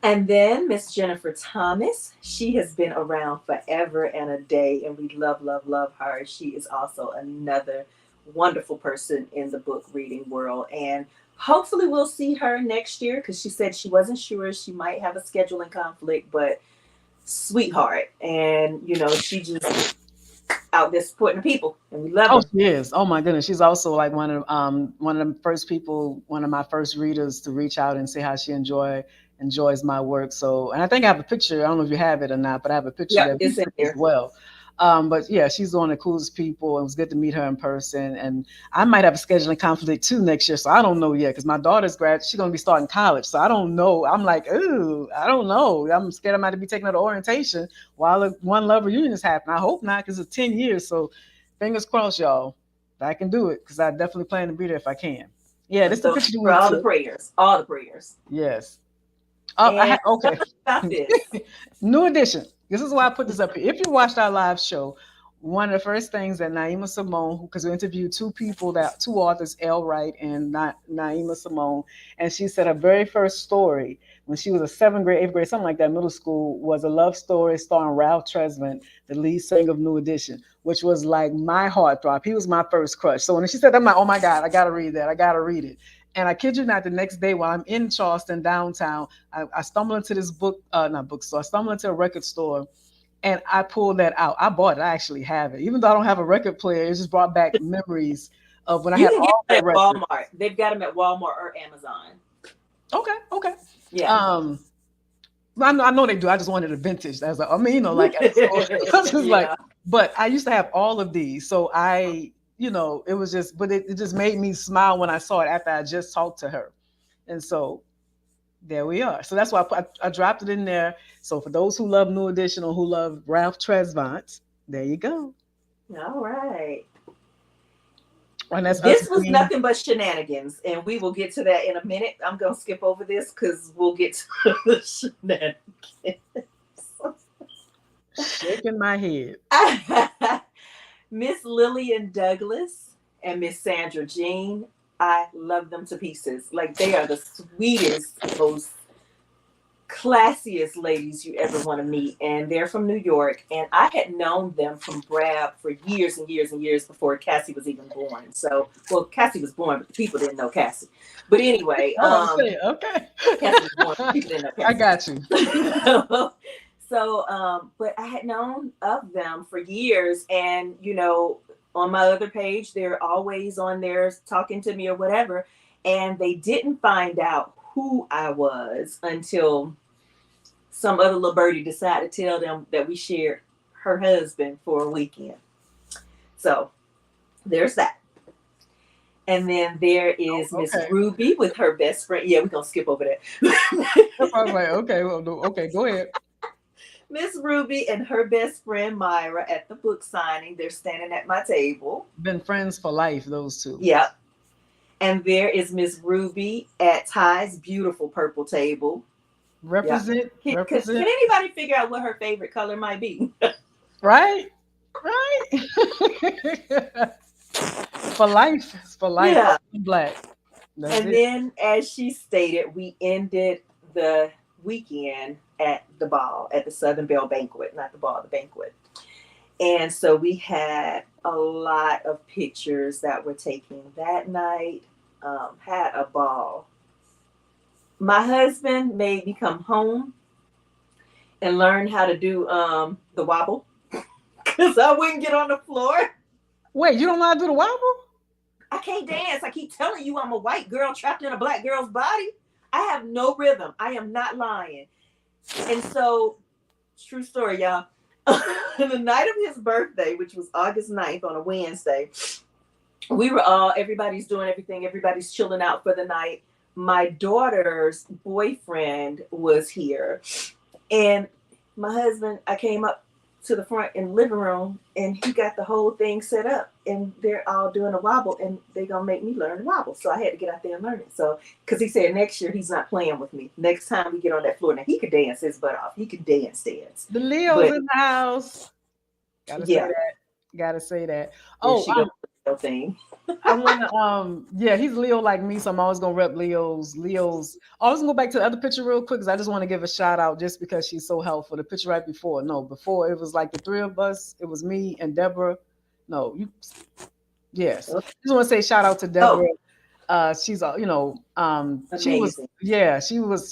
[SPEAKER 2] And then Miss Jennifer Thomas, she has been around forever and a day, and we love, love, love her. She is also another wonderful person in the book reading world. And hopefully we'll see her next year because she said she wasn't sure. She might have a scheduling conflict, but sweetheart. And, she just out there supporting the people, and we love
[SPEAKER 3] Oh,
[SPEAKER 2] her.
[SPEAKER 3] she is. Oh my goodness. She's also like one of the first people, one of my first readers to reach out and say how she enjoys my work. So, and I think I have a picture. I don't know if you have it or not, but I have a picture
[SPEAKER 2] Yep,
[SPEAKER 3] that we
[SPEAKER 2] it's in
[SPEAKER 3] took as
[SPEAKER 2] there.
[SPEAKER 3] well. But yeah, she's one of the coolest people. It was good to meet her in person. And I might have a scheduling conflict too next year. So I don't know yet because my daughter's she's going to be starting college. So I don't know. I'm like, ooh, I don't know. I'm scared I might be taking her to orientation while the One Love reunion is happening. I hope not because it's 10 years. So fingers crossed, y'all. I can do it because I definitely plan to be there if I can. Yeah, this is the
[SPEAKER 2] So
[SPEAKER 3] picture
[SPEAKER 2] for
[SPEAKER 3] we
[SPEAKER 2] all the
[SPEAKER 3] took.
[SPEAKER 2] prayers, all the prayers.
[SPEAKER 3] Yes.
[SPEAKER 2] And tell
[SPEAKER 3] Okay.
[SPEAKER 2] us about this.
[SPEAKER 3] New edition. This is why I put this up here. If you watched our live show, one of the first things that Naima Simone, because we interviewed two authors, Elle Wright and Naima Simone, and she said her very first story when she was a seventh grade, eighth grade, something like that, middle school, was a love story starring Ralph Tresvant, the lead singer of New Edition, which was like my heartthrob. He was my first crush. So when she said that, I'm like, oh my God, I gotta read that. I gotta read it. And I kid you not, the next day while I'm in Charleston downtown, I stumble into this not bookstore, I stumble into a record store and I pulled that out. I bought it. I actually have it. Even though I don't have a record player, it just brought back memories of when I
[SPEAKER 2] You
[SPEAKER 3] had
[SPEAKER 2] can get
[SPEAKER 3] all
[SPEAKER 2] that
[SPEAKER 3] the
[SPEAKER 2] at
[SPEAKER 3] records.
[SPEAKER 2] Walmart. They've got them at Walmart or Amazon.
[SPEAKER 3] Okay, okay.
[SPEAKER 2] Yeah.
[SPEAKER 3] I know they do. I just wanted a vintage. As a, I mean, like at the store. I was just like,
[SPEAKER 2] Yeah.
[SPEAKER 3] but I used to have all of these. So it was just, but it just made me smile when I saw it after I just talked to her. And so There we are. So that's why I dropped it in there. So for those who love New Edition or who love Ralph Tresvant, there you go.
[SPEAKER 2] All right.
[SPEAKER 3] And that's us
[SPEAKER 2] This was
[SPEAKER 3] being
[SPEAKER 2] nothing but shenanigans, and we will get to that in a minute. I'm gonna skip over this because we'll get to the shenanigans.
[SPEAKER 3] shaking my head.
[SPEAKER 2] Miss Lillian Douglas and Miss Sandra Jean, I love them to pieces. Like they are the sweetest, most classiest ladies you ever want to meet, and they're from New York. And I had known them from Brab for years and years and years before Cassie was even born. So, well, Cassie was born, but the people didn't know Cassie. But anyway,
[SPEAKER 3] Oh, I'm saying, okay.
[SPEAKER 2] Cassie was born, but people didn't know
[SPEAKER 3] I
[SPEAKER 2] Cassie.
[SPEAKER 3] got you.
[SPEAKER 2] So, but I had known of them for years, and on my other page, they're always on there talking to me or whatever, and they didn't find out who I was until some other little birdie decided to tell them that we shared her husband for a weekend. So there's that. And then there is Miss Ruby with her best friend. Yeah, we're gonna skip over that.
[SPEAKER 3] I was like, okay, well, okay, go ahead.
[SPEAKER 2] Miss Ruby and her best friend Myra at the book signing. They're standing at my table.
[SPEAKER 3] Been friends for life, those two.
[SPEAKER 2] Yep. And there is Miss Ruby at Ty's beautiful purple table.
[SPEAKER 3] Represent.
[SPEAKER 2] Can anybody figure out what her favorite color might be?
[SPEAKER 3] Right? For life. Yeah. Black.
[SPEAKER 2] That's and it. Then, as she stated, we ended the weekend at the ball, at the Southern Belle Banquet, not the ball, the banquet. And so we had a lot of pictures that were taken that night. Had a ball. My husband made me come home and learn how to do the wobble because I wouldn't get on the floor.
[SPEAKER 3] Wait, you don't know how to do the wobble?
[SPEAKER 2] I can't dance. I keep telling you I'm a white girl trapped in a black girl's body. I have no rhythm. I am not lying. And so, true story, y'all. The night of his birthday, which was August 9th on a Wednesday, we were everybody's doing everything. Everybody's chilling out for the night. My daughter's boyfriend was here. And my husband, I came up to the front in the living room and he got the whole thing set up. And they're all doing a wobble and they're going to make me learn the wobble. So I had to get out there and learn it. So, because he said next year he's not playing with me. Next time we get on that floor. Now, he could dance his butt off. He could dance.
[SPEAKER 3] The Leo's in the house. Gotta say that. Oh,
[SPEAKER 2] thing.
[SPEAKER 3] I want to, he's Leo like me, so I'm always gonna rep Leo's. I was gonna go back to the other picture real quick because I just want to give a shout out just because she's so helpful. The picture right before, before it was like the three of us. It was me and Deborah. Yes. I just want to say shout out to Deborah. She's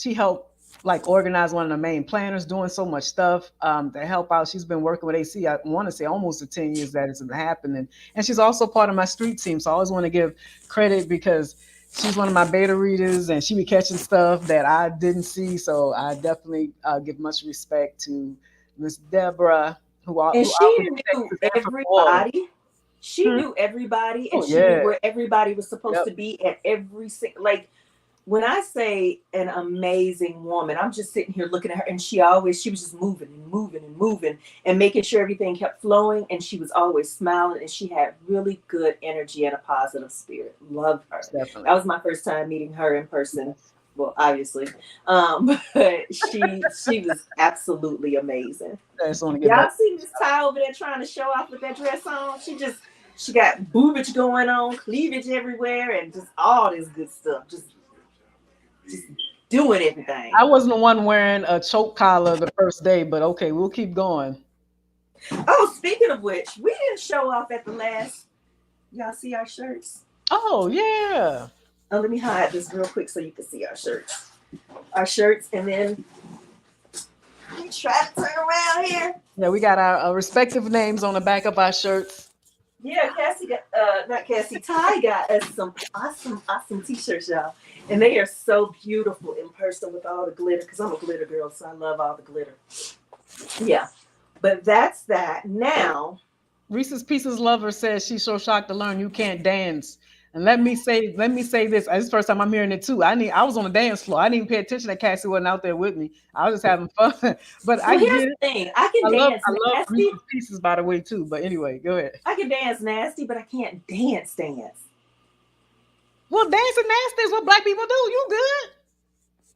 [SPEAKER 3] she helped like organize one of the main planners, doing so much stuff to help out. She's been working with AC, I want to say almost the 10 years that it's been happening. And she's also part of my street team. So I always want to give credit because she's one of my beta readers and she be catching stuff that I didn't see. So I definitely give much respect to Miss Deborah,
[SPEAKER 2] she knew everybody. She knew everybody and she knew where everybody was supposed to be at every single, like, when I say an amazing woman, I'm just sitting here looking at her and she was just moving and moving and moving and making sure everything kept flowing. And she was always smiling and she had really good energy and a positive spirit. Love her. Definitely. That was my first time meeting her in person. Well, obviously. But she was absolutely amazing. Y'all see Miss Ty over there trying to show off with that dress on? She got boobage going on, cleavage everywhere, and just all this good stuff. Just doing everything.
[SPEAKER 3] I wasn't the one wearing a choke collar the first day, but okay, we'll keep going.
[SPEAKER 2] Oh, speaking of which, we didn't show off at the last. Y'all see our shirts?
[SPEAKER 3] Oh, yeah.
[SPEAKER 2] Oh, let me hide this real quick so you can see our shirts. Our shirts, and then let me try to turn around here.
[SPEAKER 3] Yeah, we got our respective names on the back of our shirts.
[SPEAKER 2] Yeah, Ty got us some awesome t-shirts, y'all. And they are so beautiful in person with all the glitter, because I'm a glitter girl, so I love all the glitter. Yeah, but that's that. Now,
[SPEAKER 3] Reese's Pieces Lover says she's so shocked to learn you can't dance And let me say this. This is the first time I'm hearing it too. I was on the dance floor. I didn't even pay attention that Cassie wasn't out there with me. I was just having fun. But I
[SPEAKER 2] Well,
[SPEAKER 3] get
[SPEAKER 2] here's the
[SPEAKER 3] it.
[SPEAKER 2] thing. I can dance
[SPEAKER 3] I love
[SPEAKER 2] nasty.
[SPEAKER 3] Reese's Pieces, by the way, too. But anyway, go ahead.
[SPEAKER 2] I can dance nasty, but I can't dance.
[SPEAKER 3] Well, dancing nasty is what black people do. You good?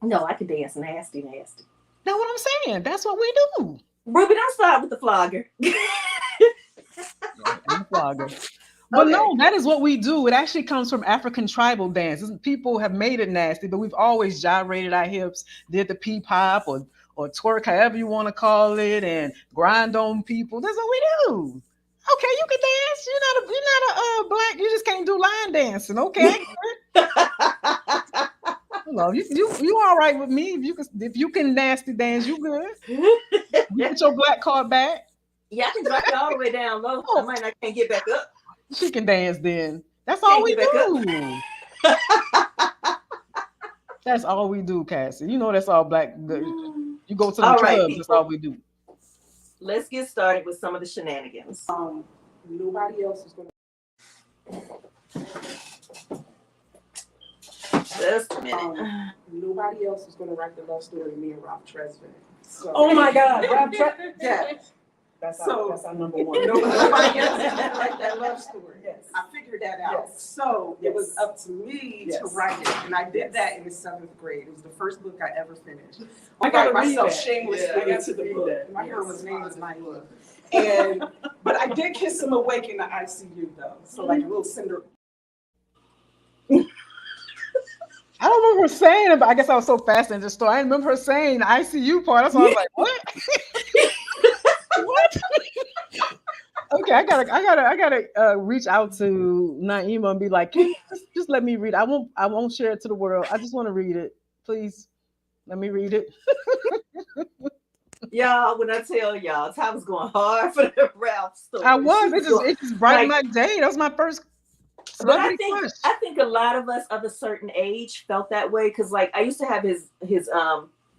[SPEAKER 2] No, I can dance nasty.
[SPEAKER 3] That's what I'm saying. That's what we do.
[SPEAKER 2] Ruby, don't start with the flogger.
[SPEAKER 3] And flogger. But
[SPEAKER 2] Okay.
[SPEAKER 3] no, that is what we do. It actually comes from African tribal dance. People have made it nasty, but we've always gyrated our hips, did the pee pop or twerk, however you want to call it, and grind on people. That's what we do. Okay, you can dance. You're not a black. You just can't do line dancing. Okay, hello. You all right with me? If you can nasty dance, you good. You get your black card back.
[SPEAKER 2] Yeah, I can drop you all the way down low.
[SPEAKER 3] Oh.
[SPEAKER 2] I can't get back up.
[SPEAKER 3] She can dance then. That's all we do. That's all we do, Cassie. You know that's all black. You go to the clubs, right, that's all we do.
[SPEAKER 2] Let's get started with some of the shenanigans.
[SPEAKER 4] Nobody else is going to.
[SPEAKER 2] Just a minute.
[SPEAKER 4] Nobody else is going to write the love story. Me and Ralph Tresvant. So.
[SPEAKER 1] Oh my God, Ralph Tresvant.
[SPEAKER 4] Yes. That's our number one.
[SPEAKER 1] Nobody else is going to write that love story.
[SPEAKER 4] Yes. I figured that out. Yes. So it was up to me to write it. And I did that in the 7th grade. It was the first book I ever finished. I got myself shamelessly into the book. My hero's name is Naima. But I did kiss him awake in the ICU though. So like a little cinder.
[SPEAKER 3] I don't remember her saying it, but I guess I was so fascinated in the story. I remember her saying the ICU part. That's why I was like, what? What? Okay, I gotta reach out to Naima and be like, can you just let me read it? I won't share it to the world. I just want to read it. Please let me read it.
[SPEAKER 2] Y'all, when I tell y'all, Ty was going hard for the Ralph story.
[SPEAKER 3] I was. It just brightened my day. That was my first.
[SPEAKER 2] But I think a lot of us of a certain age felt that way because, like, I used to have his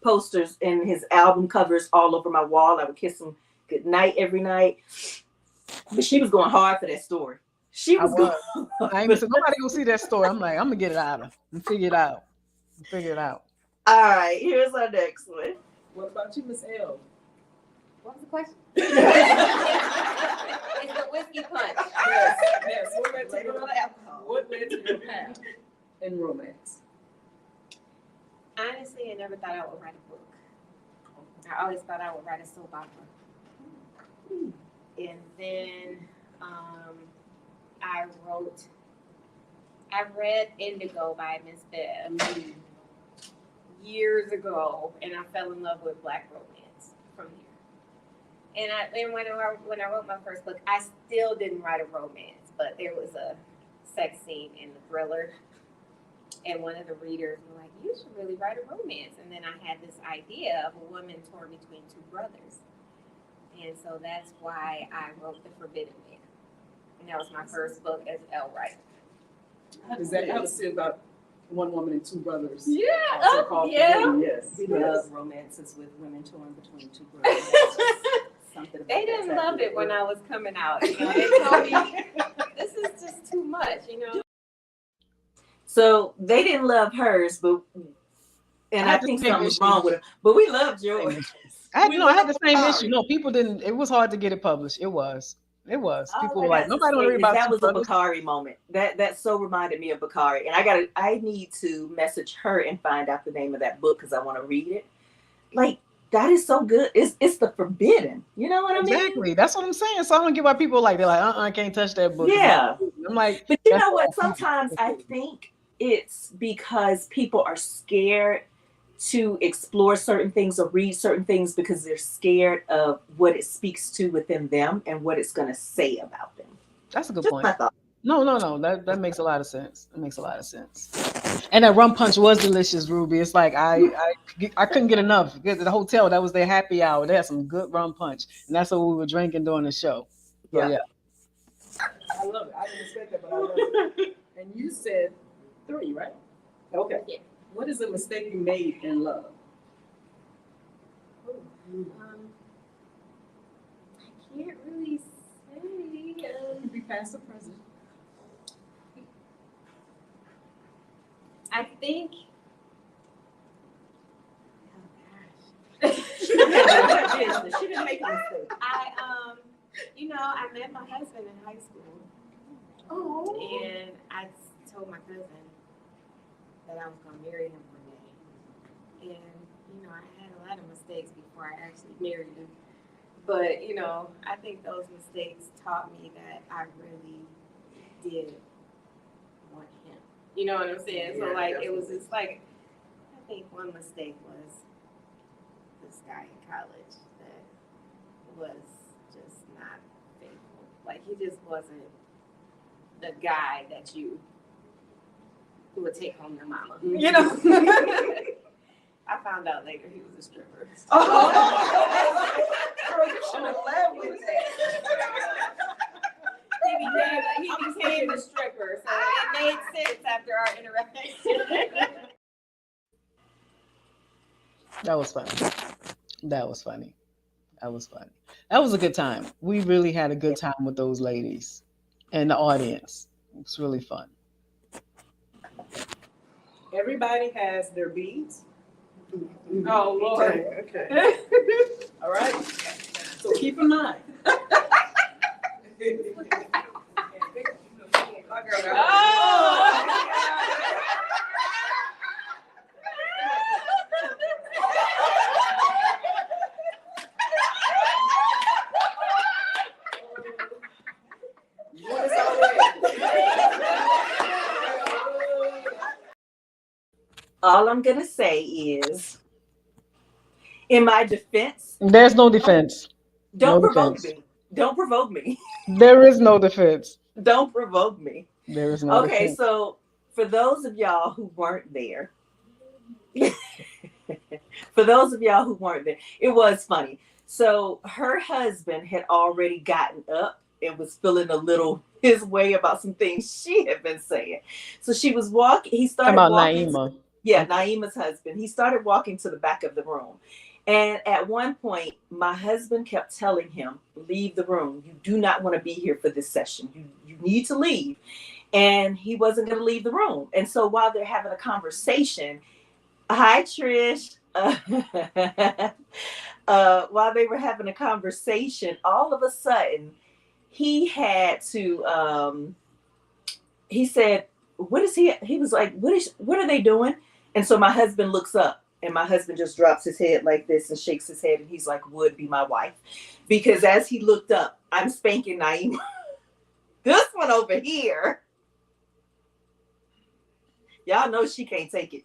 [SPEAKER 2] posters and his album covers all over my wall. I would kiss him good night every night. But she was going hard for that story. She was going.
[SPEAKER 3] I even said nobody gonna see that story. I'm like, I'm gonna get it out and figure it out.
[SPEAKER 2] All right, here's our next one.
[SPEAKER 4] What about you, Miss L?
[SPEAKER 5] What was the question? It's the whiskey punch.
[SPEAKER 4] Yes. What led to your alcohol? What led to your path in romance?
[SPEAKER 5] Honestly, I never thought I would write a book. I always thought I would write a soap opera. And then I read Indigo by Miss Bev years ago, and I fell in love with Black romance from here. And when I wrote my first book, I still didn't write a romance, but there was a sex scene in the thriller, and one of the readers were like, "You should really write a romance." And then I had this idea of a woman torn between two brothers, and so that's why I wrote The Forbidden Man, and that was my first book as L. Wright.
[SPEAKER 4] Is that how it's about one woman and two brothers?
[SPEAKER 5] Yeah.
[SPEAKER 4] Yes.
[SPEAKER 2] We love romances with women torn between two brothers.
[SPEAKER 5] They didn't love it when I was coming out. You know, they told me this is just too much. You know.
[SPEAKER 2] So they didn't love hers, and I think something was wrong with her. But we loved yours.
[SPEAKER 3] I had the same issue. No, people didn't. It was hard to get it published. It was. People were like, nobody want to read about
[SPEAKER 2] that. Was a
[SPEAKER 3] brothers.
[SPEAKER 2] Bakari moment. That so reminded me of Bakari, and I need to message her and find out the name of that book because I want to read it. Like, that is so good. It's The Forbidden. You know what I mean?
[SPEAKER 3] Exactly. That's what I'm saying. So I don't get why people they're like, I can't touch that book.
[SPEAKER 2] Yeah.
[SPEAKER 3] I'm like,
[SPEAKER 2] but you know what? Sometimes I think it's because people are scared to explore certain things or read certain things because they're scared of what it speaks to within them and what it's going to say about them.
[SPEAKER 3] That's a good
[SPEAKER 2] Just
[SPEAKER 3] point.
[SPEAKER 2] my thought.
[SPEAKER 3] No. That makes a lot of sense. It makes a lot of sense. And that rum punch was delicious, Ruby. It's like I couldn't get enough. At the hotel, that was their happy hour. They had some good rum punch, and that's what we were drinking during the show. So, yeah.
[SPEAKER 4] I love it. I didn't expect that, but I love it. And you said 3, right? Okay.
[SPEAKER 5] Yeah.
[SPEAKER 4] What is a mistake you made in love?
[SPEAKER 5] I can't really say.
[SPEAKER 4] It could be past or present.
[SPEAKER 5] think.
[SPEAKER 2] She didn't make a mistake.
[SPEAKER 5] I met my husband in high school.
[SPEAKER 4] Oh.
[SPEAKER 5] And I told my cousin that I was going to marry him one day. And, I had a lot of mistakes before I actually married him. But, I think those mistakes taught me that I really did want him. You know what I'm saying?
[SPEAKER 4] Yeah,
[SPEAKER 5] so,
[SPEAKER 4] definitely.
[SPEAKER 5] it was just like, I think one mistake was this guy in college that was just not faithful. Like, he just wasn't the guy that you would take home to mama.
[SPEAKER 4] Mm-hmm.
[SPEAKER 5] You know? I found out later he was a stripper.
[SPEAKER 4] Oh. Girl, you should have led with that.
[SPEAKER 5] He became a stripper, so it made sense after our interaction.
[SPEAKER 3] That was funny. That was funny. That was funny. That was a good time. We really had a good time with those ladies and the audience. It was really fun.
[SPEAKER 4] Everybody has their beads.
[SPEAKER 5] Oh, Lord.
[SPEAKER 4] Okay. All right. So keep in mind.
[SPEAKER 2] All I'm gonna say is, in my defense,
[SPEAKER 3] There's no defense.
[SPEAKER 2] don't
[SPEAKER 3] No
[SPEAKER 2] provoke
[SPEAKER 3] defense.
[SPEAKER 2] me. Don't provoke me.
[SPEAKER 3] There is no defense.
[SPEAKER 2] Don't provoke me.
[SPEAKER 3] There is no
[SPEAKER 2] Okay,
[SPEAKER 3] defense.
[SPEAKER 2] so for those of y'all who weren't there, it was funny. So her husband had already gotten up and was feeling a little his way about some things she had been saying. So she was walking. He started
[SPEAKER 3] About
[SPEAKER 2] walking.
[SPEAKER 3] Naima.
[SPEAKER 2] Yeah, Naima's husband. He started walking to the back of the room. And at one point, my husband kept telling him, leave the room. You do not want to be here for this session. You need to leave. And he wasn't going to leave the room. And so while they're having a conversation, hi, Trish. While they were having a conversation, all of a sudden, he had to, he said, what is he was like, what are they doing? And so my husband looks up and my husband just drops his head like this and shakes his head. And he's like, would be my wife. Because as he looked up, I'm spanking Naima. This one over here. Y'all know she can't take it.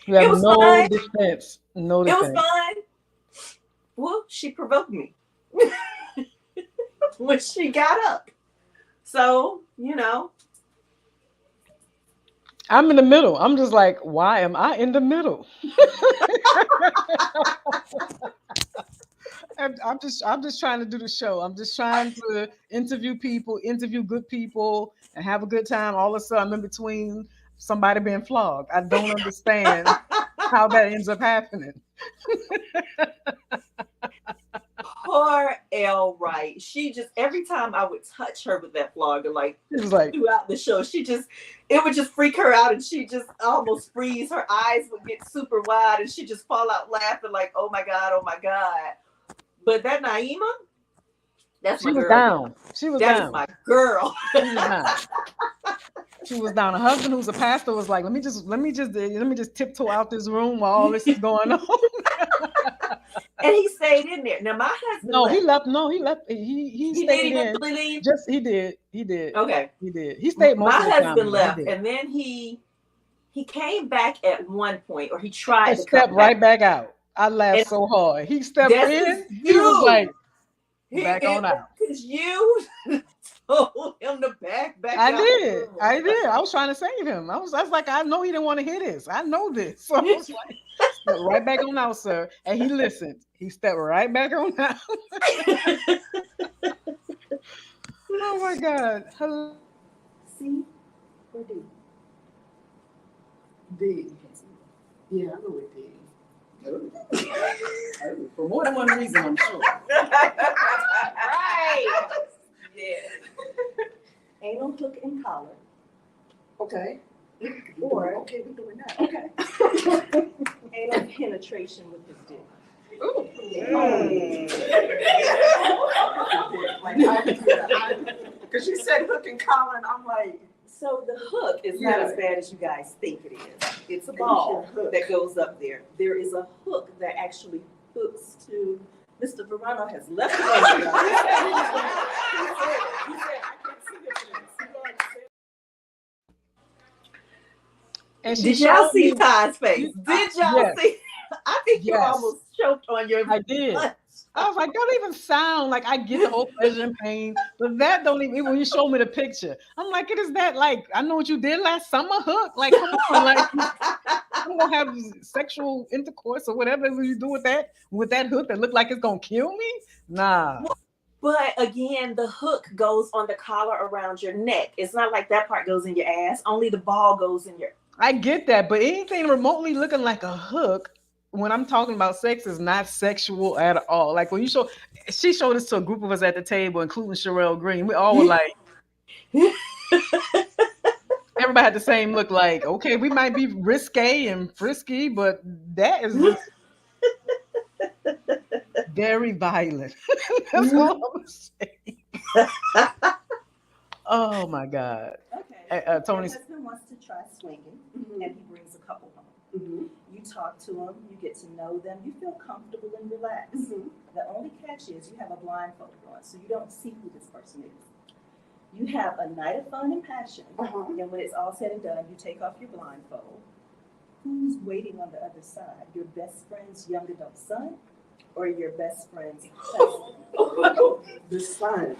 [SPEAKER 3] You have
[SPEAKER 2] It was
[SPEAKER 3] no
[SPEAKER 2] fun.
[SPEAKER 3] defense. No defense.
[SPEAKER 2] It was fun. Well, she provoked me when she got up. So,
[SPEAKER 3] I'm in the middle. I'm just like, why am I in the middle? I'm just trying to do the show. I'm just trying to interview good people, and have a good time. All of a sudden, I'm in between somebody being flogged. I don't understand how that ends up happening.
[SPEAKER 2] Poor L. Wright. She just, every time I would touch her with that flogger, like
[SPEAKER 3] It was like,
[SPEAKER 2] throughout the show, it would just freak her out, and she just almost freeze. Her eyes would get super wide, and she just fall out laughing like, oh my God, oh my God. But that Naima, that's my girl.
[SPEAKER 3] She was
[SPEAKER 2] that
[SPEAKER 3] down.
[SPEAKER 2] is my girl.
[SPEAKER 3] She was down. She was down. Her husband, who's a pastor, was like, let me just tiptoe out this room while all this is going on.
[SPEAKER 2] And he stayed in there. Now my husband.
[SPEAKER 3] He left. He stayed in.
[SPEAKER 2] Leave?
[SPEAKER 3] He did.
[SPEAKER 2] Okay.
[SPEAKER 3] He did. He stayed most of the time.
[SPEAKER 2] My husband left, and then he came back at one point, or he tried to
[SPEAKER 3] step right back out. I laughed so hard. He stepped in. He was like, back on out.
[SPEAKER 2] Because you told him to back
[SPEAKER 3] I
[SPEAKER 2] out.
[SPEAKER 3] did. I was trying to save him. I was like, I know he didn't want to hear this. I know this. So I was like, step right back on out, sir. And he listened. He stepped right back on out. Oh my God. Hello.
[SPEAKER 2] C or D?
[SPEAKER 4] D. Yeah, I go with D. For more than one reason, I'm sure.
[SPEAKER 5] Right.
[SPEAKER 2] Yeah. Anal hook and collar.
[SPEAKER 4] Okay.
[SPEAKER 2] Or
[SPEAKER 4] Okay, we're doing that. Okay.
[SPEAKER 2] anal penetration with his dick.
[SPEAKER 4] Ooh. Because she said hook and collar, and I'm like.
[SPEAKER 2] So the hook is not as bad as you guys think it is. It's a ball that goes up there. There is a hook that actually hooks to. Mr. Verano has left it on you guys. He said, I can't see your face.
[SPEAKER 3] And she
[SPEAKER 2] Did y'all
[SPEAKER 3] showed
[SPEAKER 2] see
[SPEAKER 3] me-
[SPEAKER 2] Ty's face? Did y'all
[SPEAKER 3] Yes.
[SPEAKER 2] see? I think you
[SPEAKER 3] Yes.
[SPEAKER 2] almost choked on your
[SPEAKER 3] I did.
[SPEAKER 2] punch.
[SPEAKER 3] I was like, don't even sound like I get the whole pleasure and pain, but that don't even when you show me the picture. I'm like, it is that like I know what you did last summer, Hook. Like, come on, like I'm gonna have sexual intercourse or whatever you do with that hook that look like it's gonna kill me. Nah.
[SPEAKER 2] But again, the hook goes on the collar around your neck. It's not like that part goes in your ass. Only the ball goes in your.
[SPEAKER 3] I get that, but anything remotely looking like a hook when I'm talking about sex is not sexual at all. Like when she showed this to a group of us at the table, including Sherelle Green. We all were like, everybody had the same look. Like, okay, we might be risque and frisky, but that is just very violent. That's all I'm saying. Oh my God.
[SPEAKER 2] Okay.
[SPEAKER 3] Tony.
[SPEAKER 2] Your husband wants to try swinging, and he brings a couple home. You talk to them, you get to know them, you feel comfortable and relaxed. The only catch is you have a blindfold on, so you don't see who this person is. You have a night of fun and passion, and when it's all said and done, you take off your blindfold. Who's waiting on the other side? Your best friend's young adult son, or your best friend's husband?
[SPEAKER 4] The son.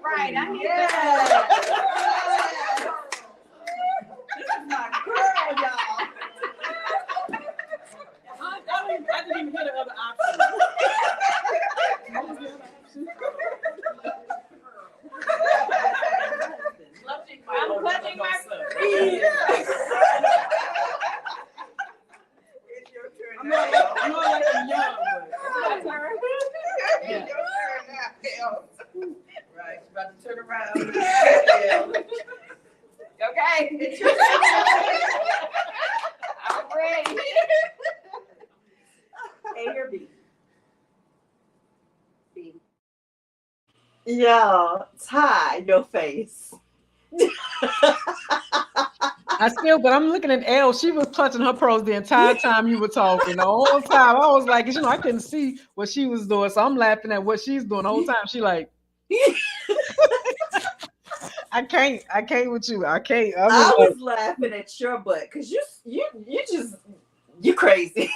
[SPEAKER 5] Right, I need
[SPEAKER 2] Yeah.
[SPEAKER 5] that.
[SPEAKER 2] This is my girl, y'all.
[SPEAKER 3] I didn't even hear the other option. What was the other option?
[SPEAKER 5] I'm clutching my
[SPEAKER 2] It's your turn.
[SPEAKER 3] I'm not like I'm young, but
[SPEAKER 2] It's your turn now. Right, about to turn around.
[SPEAKER 5] Okay.
[SPEAKER 2] It's your turn.
[SPEAKER 5] I'm ready.
[SPEAKER 2] A or B? B. Yo, Ty, your face.
[SPEAKER 3] but I'm looking at Elle. She was clutching her pearls the entire time you were talking. The whole time I was like, I couldn't see what she was doing, so I'm laughing at what she's doing the whole time. She like, I can't with you. I can't.
[SPEAKER 2] I was laughing at your butt because you crazy.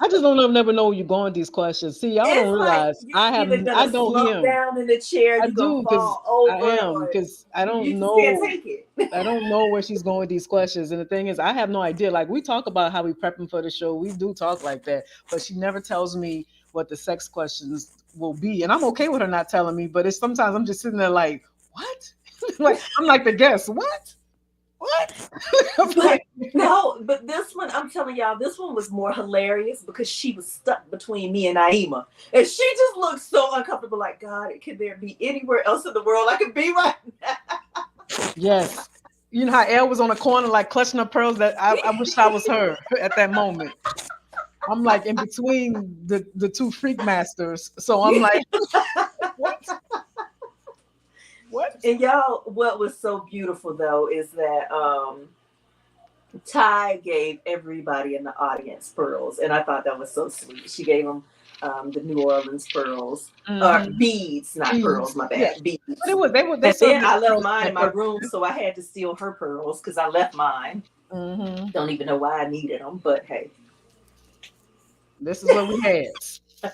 [SPEAKER 3] I just don't never know where you're going with these questions. See, y'all don't realize I don't
[SPEAKER 2] slump down in the chair.
[SPEAKER 3] I
[SPEAKER 2] You're
[SPEAKER 3] do
[SPEAKER 2] gonna fall over.
[SPEAKER 3] I am because I don't
[SPEAKER 2] you
[SPEAKER 3] know.
[SPEAKER 2] Can't take it.
[SPEAKER 3] I don't know where she's going with these questions. And the thing is, I have no idea. Like we talk about how we prepping for the show. We do talk like that, but she never tells me what the sex questions will be. And I'm okay with her not telling me, but it's sometimes I'm just sitting there like, what? Like I'm like the guest. What?
[SPEAKER 2] But this one, I'm telling y'all, this one was more hilarious because she was stuck between me and Naima. And she just looked so uncomfortable, like, God, could there be anywhere else in the world I could be right now?
[SPEAKER 3] Yes. You know how Elle was on the corner, like clutching her pearls, that I wish I was her at that moment. I'm like in between the two freak masters. So I'm like, what? What?
[SPEAKER 2] And y'all, what was so beautiful though is that Ty gave everybody in the audience pearls, and I thought that was so sweet. She gave them the New Orleans pearls, beads, not pearls. My bad,
[SPEAKER 3] yeah.
[SPEAKER 2] beads.
[SPEAKER 3] But they
[SPEAKER 2] and then I left mine in my room, so I had to steal her pearls because I left mine. Don't even know why I needed them, but hey,
[SPEAKER 3] this is what we had.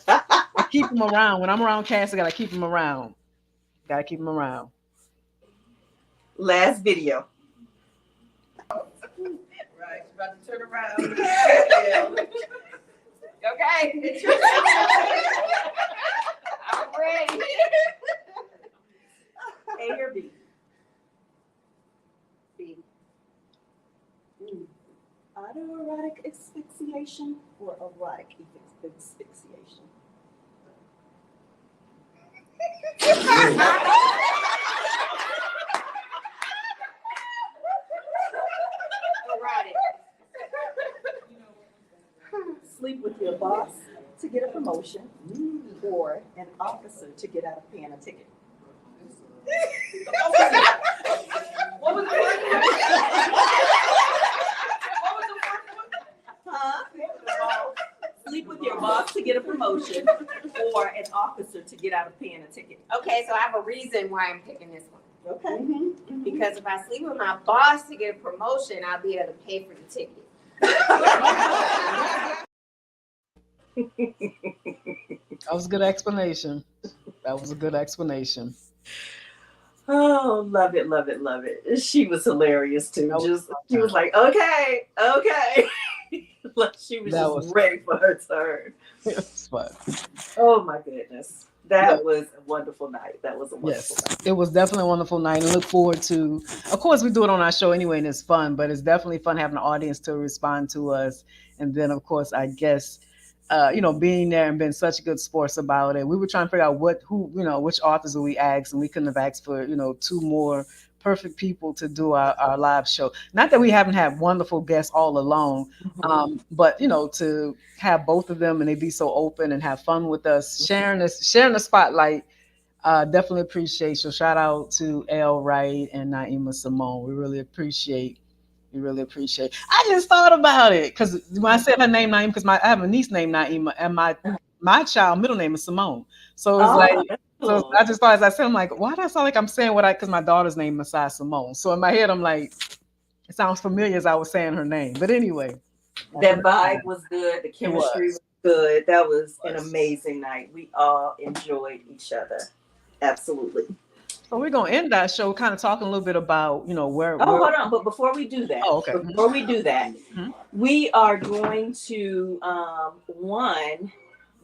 [SPEAKER 3] I keep them around when I'm around Cassie. I gotta keep them around. Gotta keep them around.
[SPEAKER 2] Last video. Right, about to turn around.
[SPEAKER 5] Okay. I'm ready.
[SPEAKER 2] A or B?
[SPEAKER 5] B.
[SPEAKER 2] I
[SPEAKER 1] asphyxiation or erotic asphyxiation?
[SPEAKER 5] Erotic.
[SPEAKER 1] Sleep with your boss to get a promotion or an officer to get out of paying a ticket?
[SPEAKER 4] What was the first one? What was the first one?
[SPEAKER 1] Huh? Sleep with your boss to get a promotion or an officer to get out of paying a ticket?
[SPEAKER 5] Okay, so I have a reason why I'm picking this one.
[SPEAKER 1] Okay.
[SPEAKER 5] Because if I sleep with my boss to get a promotion, I'll be able to pay for the ticket.
[SPEAKER 3] That was a good explanation. That was a good explanation.
[SPEAKER 2] Oh, love it, love it, love it. She was hilarious too. She was like, okay, okay. Like she was ready for her turn.
[SPEAKER 3] It was fun.
[SPEAKER 2] Oh my goodness. That was a wonderful night. That was a wonderful night.
[SPEAKER 3] It was definitely a wonderful night, and look forward to. Of course, we do it on our show anyway, and it's fun. But it's definitely fun having an audience to respond to us, and then of course, I guess, being there and being such good sports about it. We were trying to figure out which authors would we ask, and we couldn't have asked for two more perfect people to do our live show. Not that we haven't had wonderful guests all along, but to have both of them and they be so open and have fun with us, sharing the spotlight. Definitely appreciate you. Shout out to L. Wright and Naima Simone. We really appreciate. I just thought about it because when I said her name Naima, because I have a niece named Naima, and my child middle name is Simone. So it's so I just thought as I said, I'm like, why do I sound like I'm saying because my daughter's name is Masai Simone. So in my head, I'm like, it sounds familiar as I was saying her name. But anyway.
[SPEAKER 2] That vibe was good. The chemistry was good. That was an amazing night. We all enjoyed each other. Absolutely.
[SPEAKER 3] So we're gonna end that show kind of talking a little bit about, where
[SPEAKER 2] hold on. But before we do that, we are going to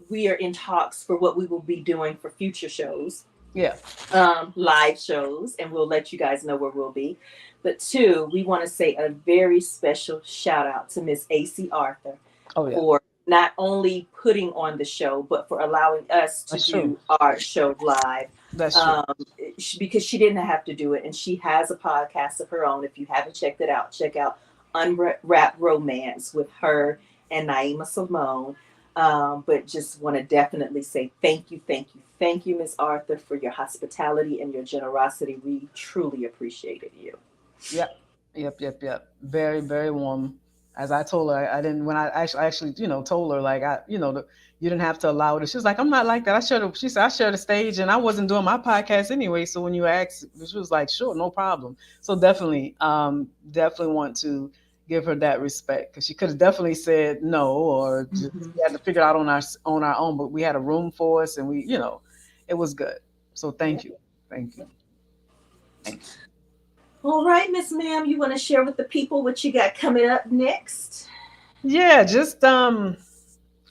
[SPEAKER 2] we are in talks for what we will be doing for future shows.
[SPEAKER 3] Yeah.
[SPEAKER 2] Live shows, and we'll let you guys know where we'll be. But two, we want to say a very special shout out to Miss A.C. Arthur for not only putting on the show, but for allowing us to do our show live.
[SPEAKER 3] That's true.
[SPEAKER 2] Because she didn't have to do it, and she has a podcast of her own. If you haven't checked it out, check out Unwrapped Romance with her and Naima Simone. But just want to definitely say thank you, Miss Arthur, for your hospitality and your generosity. We truly appreciated you.
[SPEAKER 3] Yep. Very, very warm. As I told her, I didn't. When I actually, told her like you didn't have to allow it. She's like, I'm not like that. She said I shared the stage, and I wasn't doing my podcast anyway. So when you asked, she was like, sure, no problem. So definitely want to give her that respect because she could have definitely said no or just had to figure it out on our own. But we had a room for us, and we, it was good. So thank you.
[SPEAKER 2] All right, Miss Ma'am, you want to share with the people what you got coming up next?
[SPEAKER 3] Yeah, just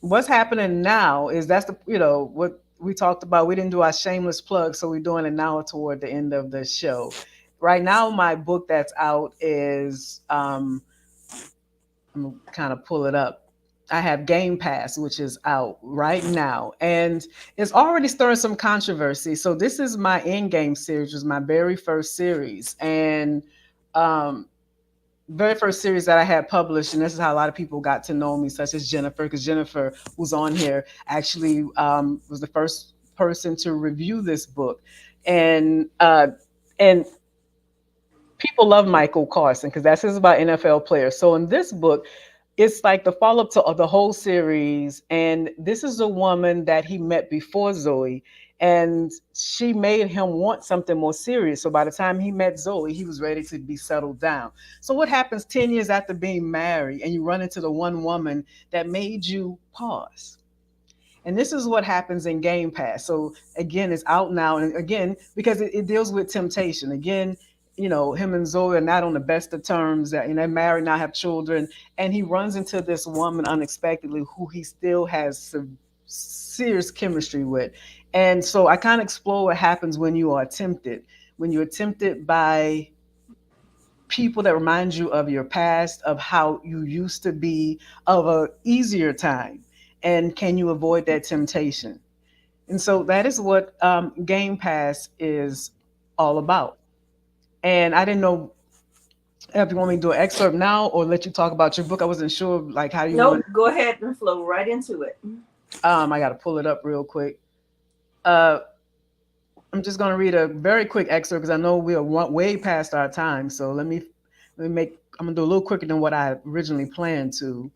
[SPEAKER 3] what's happening now is that's what we talked about. We didn't do our shameless plug, so we're doing it now toward the end of the show. Right now, my book that's out is I'm gonna kind of pull it up. I have Game Pass, which is out right now, and it's already stirring some controversy. So this is my Endgame series, which was my very first series, and very first series that I had published, and this is how a lot of people got to know me, such as Jennifer, because Jennifer, who's on here, actually was the first person to review this book, and people love Michael Carson because that's about NFL players. So in this book, it's like the follow-up to the whole series, and this is a woman that he met before Zoe, and she made him want something more serious. So by the time he met Zoe, he was ready to be settled down. So what happens 10 years after being married and you run into the one woman that made you pause? And this is what happens in Game Pass. So again, it's out now, and again, because it deals with temptation. Again, him and Zoe are not on the best of terms. That they're married now, have children, and he runs into this woman unexpectedly who he still has some serious chemistry with. And so I kind of explore what happens when you are tempted. When you're tempted by people that remind you of your past, of how you used to be, of a easier time, and can you avoid that temptation? And so that is what Game Pass is all about. And I didn't know if you want me to do an excerpt now or let you talk about your book. I wasn't sure like how you
[SPEAKER 2] Nope,
[SPEAKER 3] want.
[SPEAKER 2] go ahead and flow right into it.
[SPEAKER 3] I got to pull it up real quick. Uh, I'm just going to read a very quick excerpt because I know we are way past our time. So let me make. I'm gonna do a little quicker than what I originally planned to.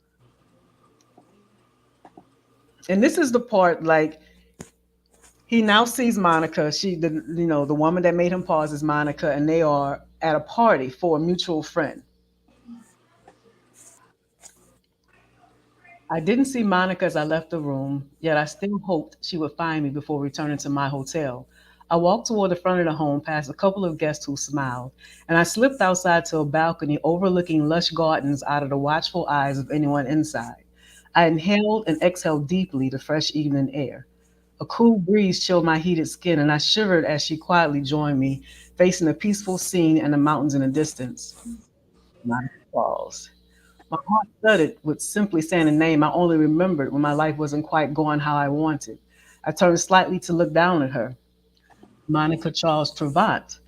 [SPEAKER 3] And this is the part like he now sees Monica. The woman that made him pause is Monica, and they are at a party for a mutual friend. I didn't see Monica as I left the room, yet I still hoped she would find me before returning to my hotel. I walked toward the front of the home, past a couple of guests who smiled, and I slipped outside to a balcony overlooking lush gardens out of the watchful eyes of anyone inside. I inhaled and exhaled deeply the fresh evening air. A cool breeze chilled my heated skin, and I shivered as she quietly joined me, facing the peaceful scene and the mountains in the distance. Monica Falls. My heart thudded with simply saying a name I only remembered when my life wasn't quite going how I wanted. I turned slightly to look down at her. Monica Charles Trevant.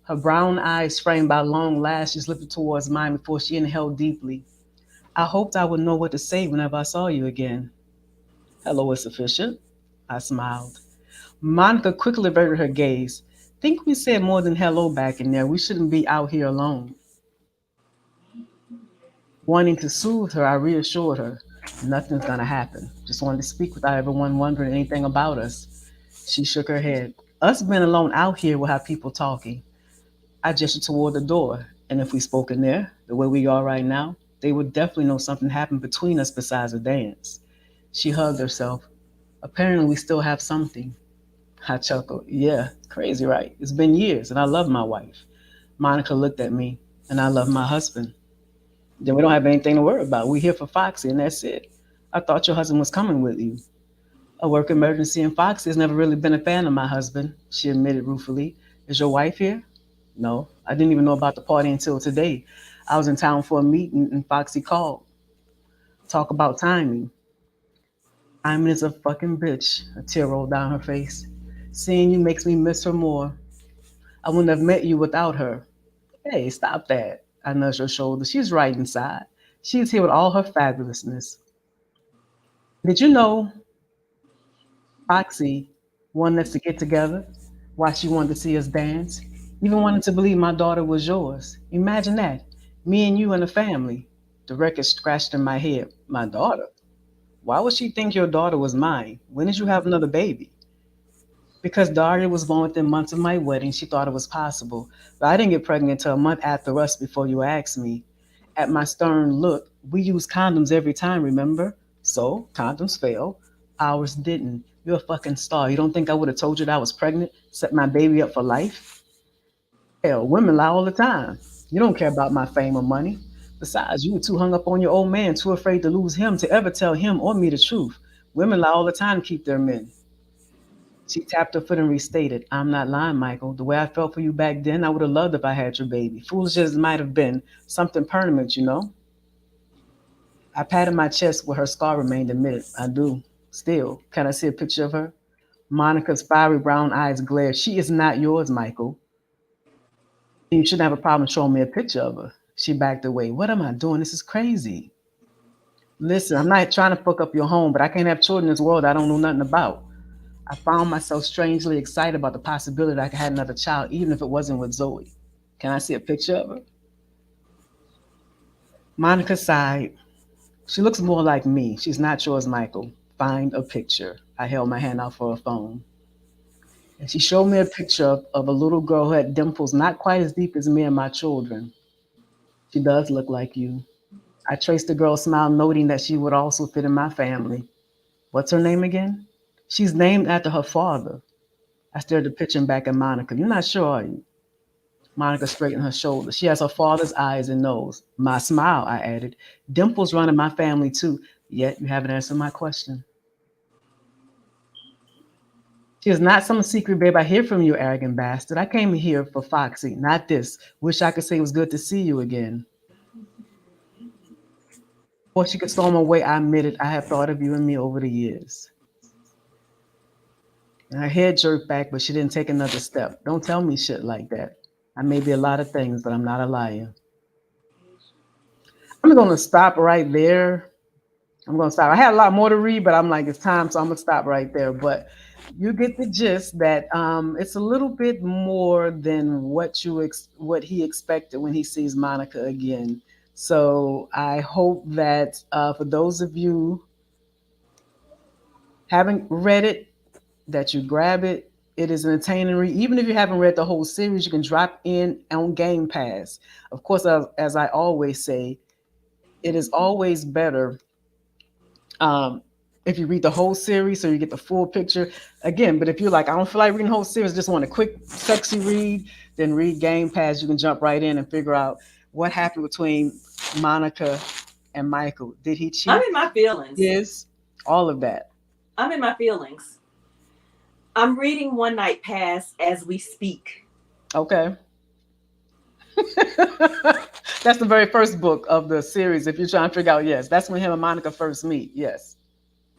[SPEAKER 3] Her brown eyes, framed by long lashes, lifted towards mine before she inhaled deeply. I hoped I would know what to say whenever I saw you again. Hello is sufficient. I smiled. Monica quickly averted her gaze. Think we said more than hello back in there. We shouldn't be out here alone. Wanting to soothe her, I reassured her. Nothing's gonna happen. Just wanted to speak without everyone wondering anything about us. She shook her head. Us being alone out here will have people talking. I gestured toward the door, and if we spoke in there, the way we are right now, they would definitely know something happened between us besides a dance. She hugged herself. Apparently, we still have something. I chuckled. Yeah, crazy, right? It's been years, and I love my wife. Monica looked at me, and I love my husband. Then we don't have anything to worry about. We're here for Foxy, and that's it. I thought your husband was coming with you. A work emergency, and Foxy has never really been a fan of my husband, she admitted ruefully. Is your wife here? No, I didn't even know about the party until today. I was in town for a meeting, and Foxy called. Talk about timing. Timing is a fucking bitch. A tear rolled down her face. Seeing you makes me miss her more. I wouldn't have met you without her. Hey, stop that. I nudged her shoulder. She's right inside. She's here with all her fabulousness. Did you know Foxy wanted us to get together? Why she wanted to see us dance? Even wanted to believe my daughter was yours. Imagine that. Me and you and a family. The record scratched in my head. My daughter? Why would she think your daughter was mine? When did you have another baby? Because Daria was born within months of my wedding, she thought it was possible. But I didn't get pregnant until a month after us before you asked me. At my stern look, we use condoms every time, remember? So, condoms fail. Ours didn't. You're a fucking star. You don't think I would have told you that I was pregnant? Set my baby up for life? Hell, women lie all the time. You don't care about my fame or money. Besides, you were too hung up on your old man, too afraid to lose him to ever tell him or me the truth. Women lie all the time to keep their men. She tapped her foot and restated, I'm not lying, Michael. The way I felt for you back then, I would have loved if I had your baby. Foolish as it might have been, something permanent, you know? I patted my chest where her scar remained admitted. I do. Still. Can I see a picture of her? Monica's fiery brown eyes glared. She is not yours, Michael. You shouldn't have a problem showing me a picture of her. She backed away. What am I doing? This is crazy. Listen, I'm not trying to fuck up your home, but I can't have children in this world I don't know nothing about. I found myself strangely excited about the possibility that I could have another child, even if it wasn't with Zoe. Can I see a picture of her? Monica sighed. She looks more like me. She's not yours, Michael. Find a picture. I held my hand out for a phone. And she showed me a picture of a little girl who had dimples not quite as deep as me and my children. She does look like you. I traced the girl's smile, noting that she would also fit in my family. What's her name again? She's named after her father. I stared at the picture and back at Monica. You're not sure, are you? Monica straightened her shoulders. She has her father's eyes and nose. My smile, I added. Dimples run in my family too. Yet you haven't answered my question. She is not some secret, babe. I hear from you, arrogant bastard. I came here for Foxy, not this. Wish I could say it was good to see you again. Before she could storm away, I admitted I have thought of you and me over the years. And her head jerked back, but she didn't take another step. Don't tell me shit like that. I may be a lot of things, but I'm not a liar. I'm going to stop right there. I'm going to stop. I had a lot more to read, but I'm like, it's time, so I'm going to stop right there. But you get the gist that it's a little bit more than what he expected when he sees Monica again. So I hope that for those of you haven't read it, that you grab it. It is an entertaining read. Even if you haven't read the whole series, you can drop in on Game Pass. Of course, as I always say, it is always better um, if you read the whole series so you get the full picture. Again, but if you're like, I don't feel like reading the whole series, just want a quick, sexy read, then read Game Pass. You can jump right in and figure out what happened between Monica and Michael. Did he cheat?
[SPEAKER 2] I'm in my feelings.
[SPEAKER 3] Yes, all of that.
[SPEAKER 2] I'm in my feelings. I'm reading One Night Pass as we speak.
[SPEAKER 3] Okay. That's the very first book of the series. If you're trying to figure out, yes, that's when him and Monica first meet. Yes.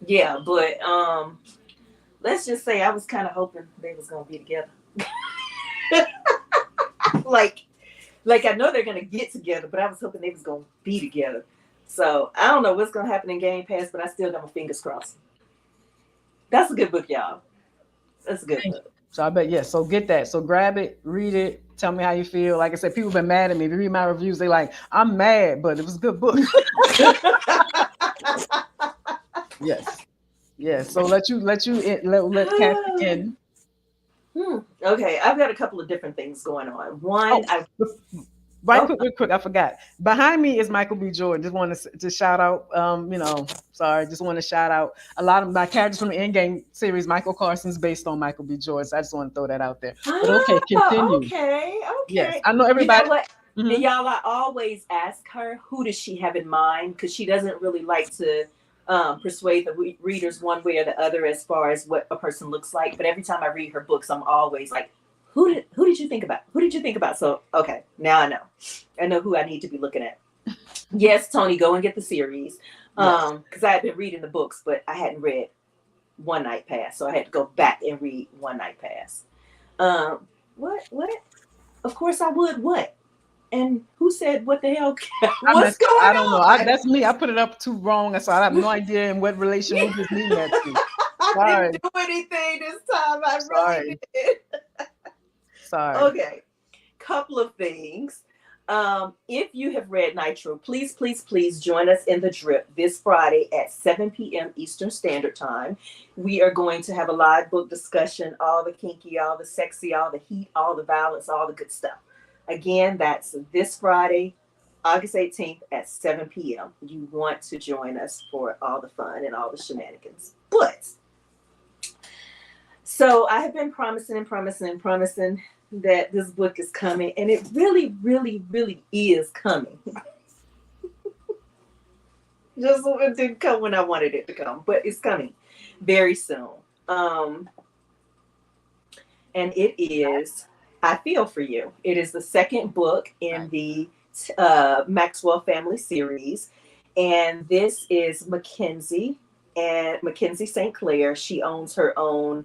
[SPEAKER 2] Yeah, but let's just say I was kind of hoping they was gonna be together. like I know they're gonna get together, but I was hoping they was gonna be together. So I don't know what's gonna happen in Game Pass, but I still got my fingers crossed. That's a good book, y'all. That's a good book.
[SPEAKER 3] So I bet, yes. So get that. So grab it, read it, tell me how you feel. Like I said, people have been mad at me. If you read my reviews, they like, I'm mad, but it was a good book. Yes. Yes. So let Cassie in.
[SPEAKER 2] Okay, I've got a couple of different things going on. One,
[SPEAKER 3] Quick, I forgot. Behind me is Michael B. Jordan. Just want to shout out, just want to shout out a lot of my characters from the Endgame series. Michael Carson's based on Michael B. Jordan. So I just want to throw that out there. But okay, continue.
[SPEAKER 2] Okay.
[SPEAKER 3] Yes, I know everybody.
[SPEAKER 2] You know what? Mm-hmm. And y'all, I always ask her, who does she have in mind? Because she doesn't really like to persuade the readers one way or the other as far as what a person looks like. But every time I read her books, I'm always like, who did you think about? Who did you think about? So, okay, now I know. I know who I need to be looking at. Yes, Tony, go and get the series. Because I had been reading the books, but I hadn't read One Night Pass. So I had to go back and read One Night Pass. What? Of course I would. What? And who said what the hell? What's going on?
[SPEAKER 3] I don't know. That's me. I put it up too wrong. So I have no idea in what relation we just mean that to.
[SPEAKER 2] I didn't do anything this time. I really did.
[SPEAKER 3] Sorry.
[SPEAKER 2] Okay. Couple of things. If you have read Nitro, please join us in the drip this Friday at 7 p.m. Eastern Standard Time. We are going to have a live book discussion, all the kinky, all the sexy, all the heat, all the violence, all the good stuff. Again, that's this Friday, August 18th at 7 p.m. You want to join us for all the fun and all the shenanigans. But, so I have been promising that this book is coming, and it really, really, really is coming. Just it didn't come when I wanted it to come, but it's coming very soon. And it is I Feel For You. It is the second book in the Maxwell family series, and this is Mackenzie St. Clair. She owns her own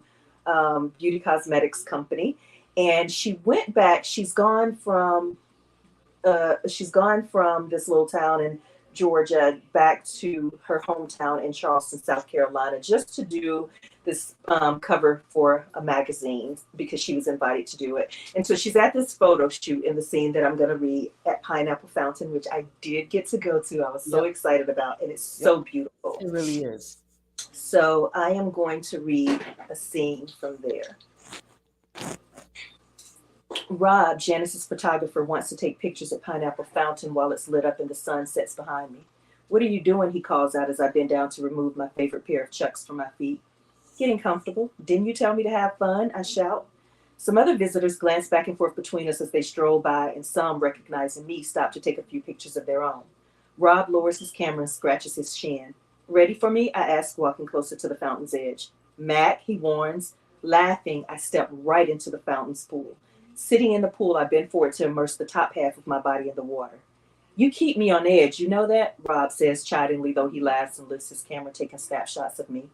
[SPEAKER 2] beauty cosmetics company. And she went back. She's gone from this little town in Georgia back to her hometown in Charleston, South Carolina, just to do this cover for a magazine because she was invited to do it. And so she's at this photo shoot in the scene that I'm going to read at Pineapple Fountain, which I did get to go to. I was so excited about, and it's so beautiful.
[SPEAKER 3] It really is.
[SPEAKER 2] So I am going to read a scene from there. Rob, Janice's photographer, wants to take pictures at Pineapple Fountain while it's lit up and the sun sets behind me. What are you doing? He calls out as I bend down to remove my favorite pair of Chucks from my feet. Getting comfortable. Didn't you tell me to have fun? I shout. Some other visitors glance back and forth between us as they stroll by, and some, recognizing me, stop to take a few pictures of their own. Rob lowers his camera and scratches his chin. Ready for me? I ask, walking closer to the fountain's edge. Mac, he warns, Laughing, I stepped right into the fountain's pool. Sitting in the pool, I bent forward to immerse the top half of my body in the water. You keep me on edge, you know that? Rob says chidingly, though he laughs and lifts his camera, taking snapshots of me.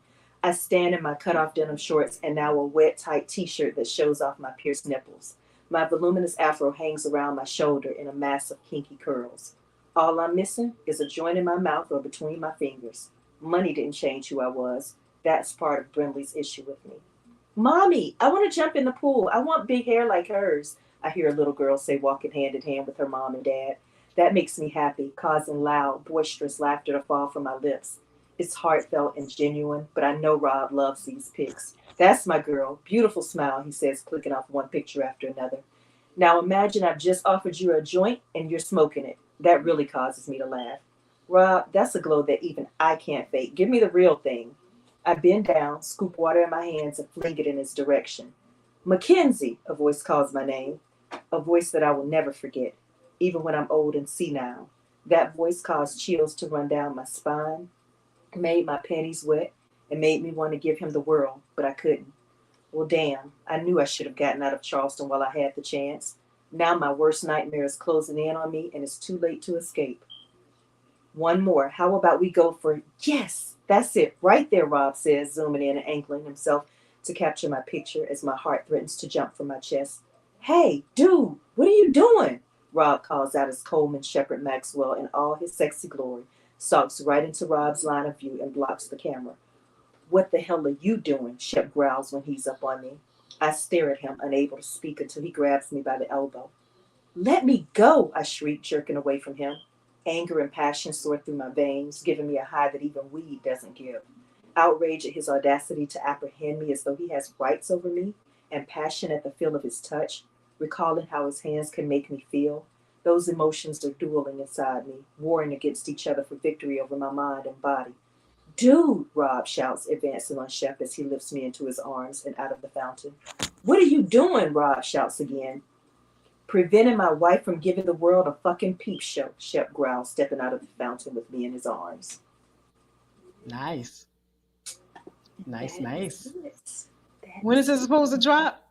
[SPEAKER 2] I stand in my cut-off denim shorts and now a wet, tight t-shirt that shows off my pierced nipples. My voluminous afro hangs around my shoulder in a mass of kinky curls. All I'm missing is a joint in my mouth or between my fingers. Money didn't change who I was. That's part of Brinley's issue with me. Mommy, I want to jump in the pool. I want big hair like hers, I hear a little girl say, walking hand in hand with her mom and dad. That makes me happy, causing loud, boisterous laughter to fall from my lips. It's heartfelt and genuine, but I know Rob loves these pics. That's my girl. Beautiful smile, he says, clicking off one picture after another. Now imagine I've just offered you a joint and you're smoking it. That really causes me to laugh. Rob, that's a glow that even I can't fake. Give me the real thing. I bend down, scoop water in my hands, and fling it in his direction. Mackenzie, a voice calls my name, a voice that I will never forget, even when I'm old and senile. That voice caused chills to run down my spine, made my panties wet, and made me want to give him the world, but I couldn't. Well, damn, I knew I should have gotten out of Charleston while I had the chance. Now my worst nightmare is closing in on me, and it's too late to escape. One more. How about we go for, yes, that's it, right there, Rob says, zooming in and angling himself to capture my picture as my heart threatens to jump from my chest. Hey, dude, what are you doing? Rob calls out as Coleman Shepard Maxwell in all his sexy glory stalks right into Rob's line of view and blocks the camera. What the hell are you doing? Shep growls when he's up on me. I stare at him, unable to speak until he grabs me by the elbow. Let me go, I shriek, jerking away from him. Anger and passion soar through my veins, giving me a high that even weed doesn't give. Outrage at his audacity to apprehend me as though he has rights over me, and passion at the feel of his touch, recalling how his hands can make me feel. Those emotions are dueling inside me, warring against each other for victory over my mind and body. Dude, Rob shouts, advancing on Shep as he lifts me into his arms and out of the fountain. What are you doing? Rob shouts again. Preventing my wife from giving the world a fucking peep show, Shep growls, stepping out of the fountain with me in his arms.
[SPEAKER 3] Nice. Nice,
[SPEAKER 2] That
[SPEAKER 3] nice.
[SPEAKER 2] is it.
[SPEAKER 3] When is it supposed to drop?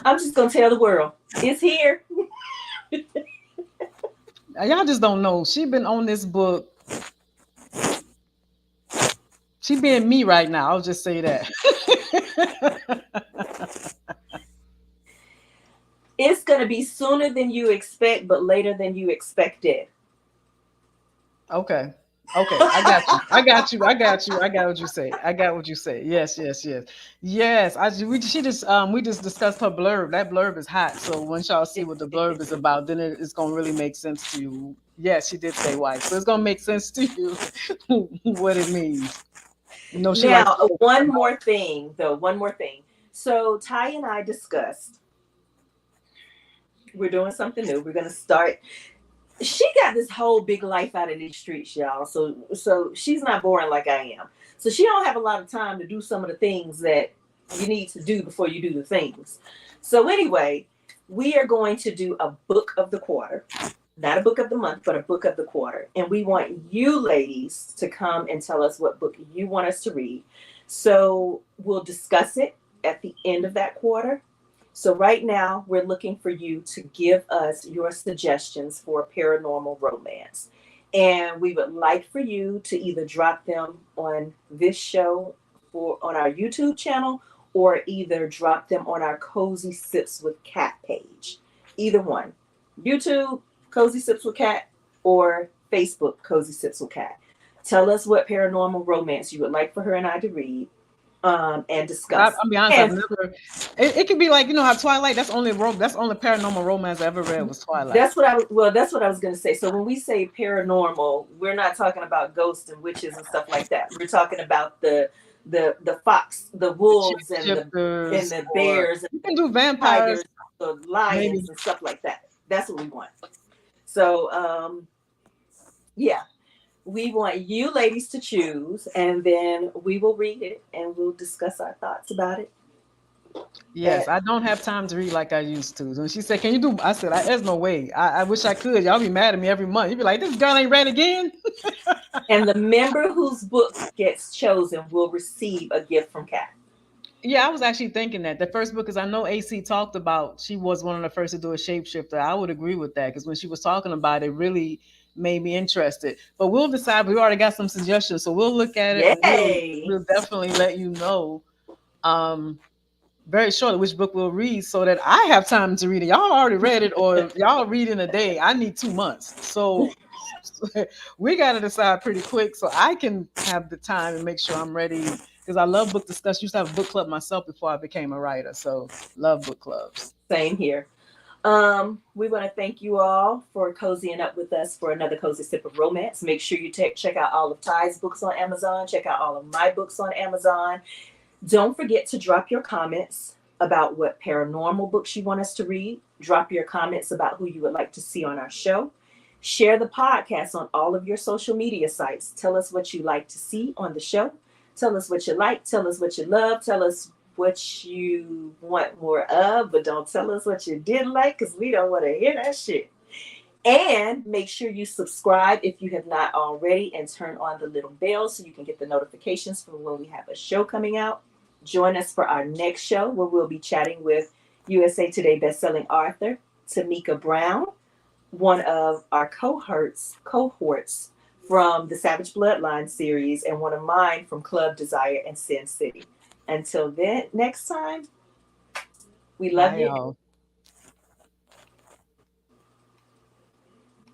[SPEAKER 2] I'm just going to tell the world. It's here.
[SPEAKER 3] Y'all just don't know. She been on this book. She being me right now. I'll just say that.
[SPEAKER 2] It's going to be sooner than you expect, but later than you expected.
[SPEAKER 3] Okay. I got you. I got what you say. Yes. We just discussed her blurb. That blurb is hot. So once y'all see what the blurb is about, then it's gonna really make sense to you. Yes, she did say wife, so it's gonna make sense to you what it means. You know, she
[SPEAKER 2] Now,
[SPEAKER 3] likes
[SPEAKER 2] one more thing. So Ty and I discussed we're doing something new. We're going to start. She got this whole big life out in these streets, y'all. So she's not boring like I am. So she don't have a lot of time to do some of the things that you need to do before you do the things. So anyway, we are going to do a book of the quarter. Not a book of the month, but a book of the quarter. And we want you ladies to come and tell us what book you want us to read. So we'll discuss it at the end of that quarter. So right now, we're looking for you to give us your suggestions for paranormal romance. And we would like for you to either drop them on this show or on our YouTube channel, or either drop them on our Cozy Sips with Cat page. Either one. YouTube, Cozy Sips with Cat, or Facebook, Cozy Sips with Cat. Tell us what paranormal romance you would like for her and I to read. And discuss.
[SPEAKER 3] I'll be honest, I've never. It could be like, you know how Twilight. That's only paranormal romance I ever read was Twilight.
[SPEAKER 2] That's what I was going to say. So when we say paranormal, we're not talking about ghosts and witches and stuff like that. We're talking about the fox, the wolves, and the bears.
[SPEAKER 3] You can do vampires,
[SPEAKER 2] tigers, the lions, and stuff like that. That's what we want. So yeah. We want you ladies to choose, and then we will read it and we'll discuss our thoughts about it.
[SPEAKER 3] Yes, I don't have time to read like I used to. When she said, "Can you do?" I said, "There's no way. I wish I could. Y'all be mad at me every month. You'd be like, this girl ain't read again."
[SPEAKER 2] And the member whose book gets chosen will receive a gift from Cat.
[SPEAKER 3] Yeah, I was actually thinking that the first book, because I know AC talked about she was one of the first to do a shapeshifter. I would agree with that because when she was talking about it, really made me interested. But we'll decide. We already got some suggestions, so we'll look at it and
[SPEAKER 2] Yay!
[SPEAKER 3] we'll definitely let you know. Um, very shortly which book we'll read so that I have time to read it. Y'all already read it or y'all read in a day. I need 2 months. So we got to decide pretty quick so I can have the time and make sure I'm ready because I love book discussion. Used to have a book club myself before I became a writer. So love book clubs.
[SPEAKER 2] Same here. We want to thank you all for cozying up with us for another Cozy Sip of Romance. Make sure you check out all of Ty's books on Amazon. Check out all of my books on Amazon. Don't forget to drop your comments about what paranormal books you want us to read. Drop your comments about who you would like to see on our show. Share the podcast on all of your social media sites. Tell us what you like to see on the show. Tell us what you like. Tell us what you love. Tell us what you want more of, but don't tell us what you didn't like because we don't want to hear that shit. And make sure you subscribe if you have not already and turn on the little bell so you can get the notifications for when we have a show coming out. Join us for our next show where we'll be chatting with USA Today bestselling author Tamika Brown, one of our cohorts from the Savage Bloodline series and one of mine from Club Desire and Sin City. Until then, next time, we love
[SPEAKER 3] Bye,
[SPEAKER 2] you.
[SPEAKER 3] y'all.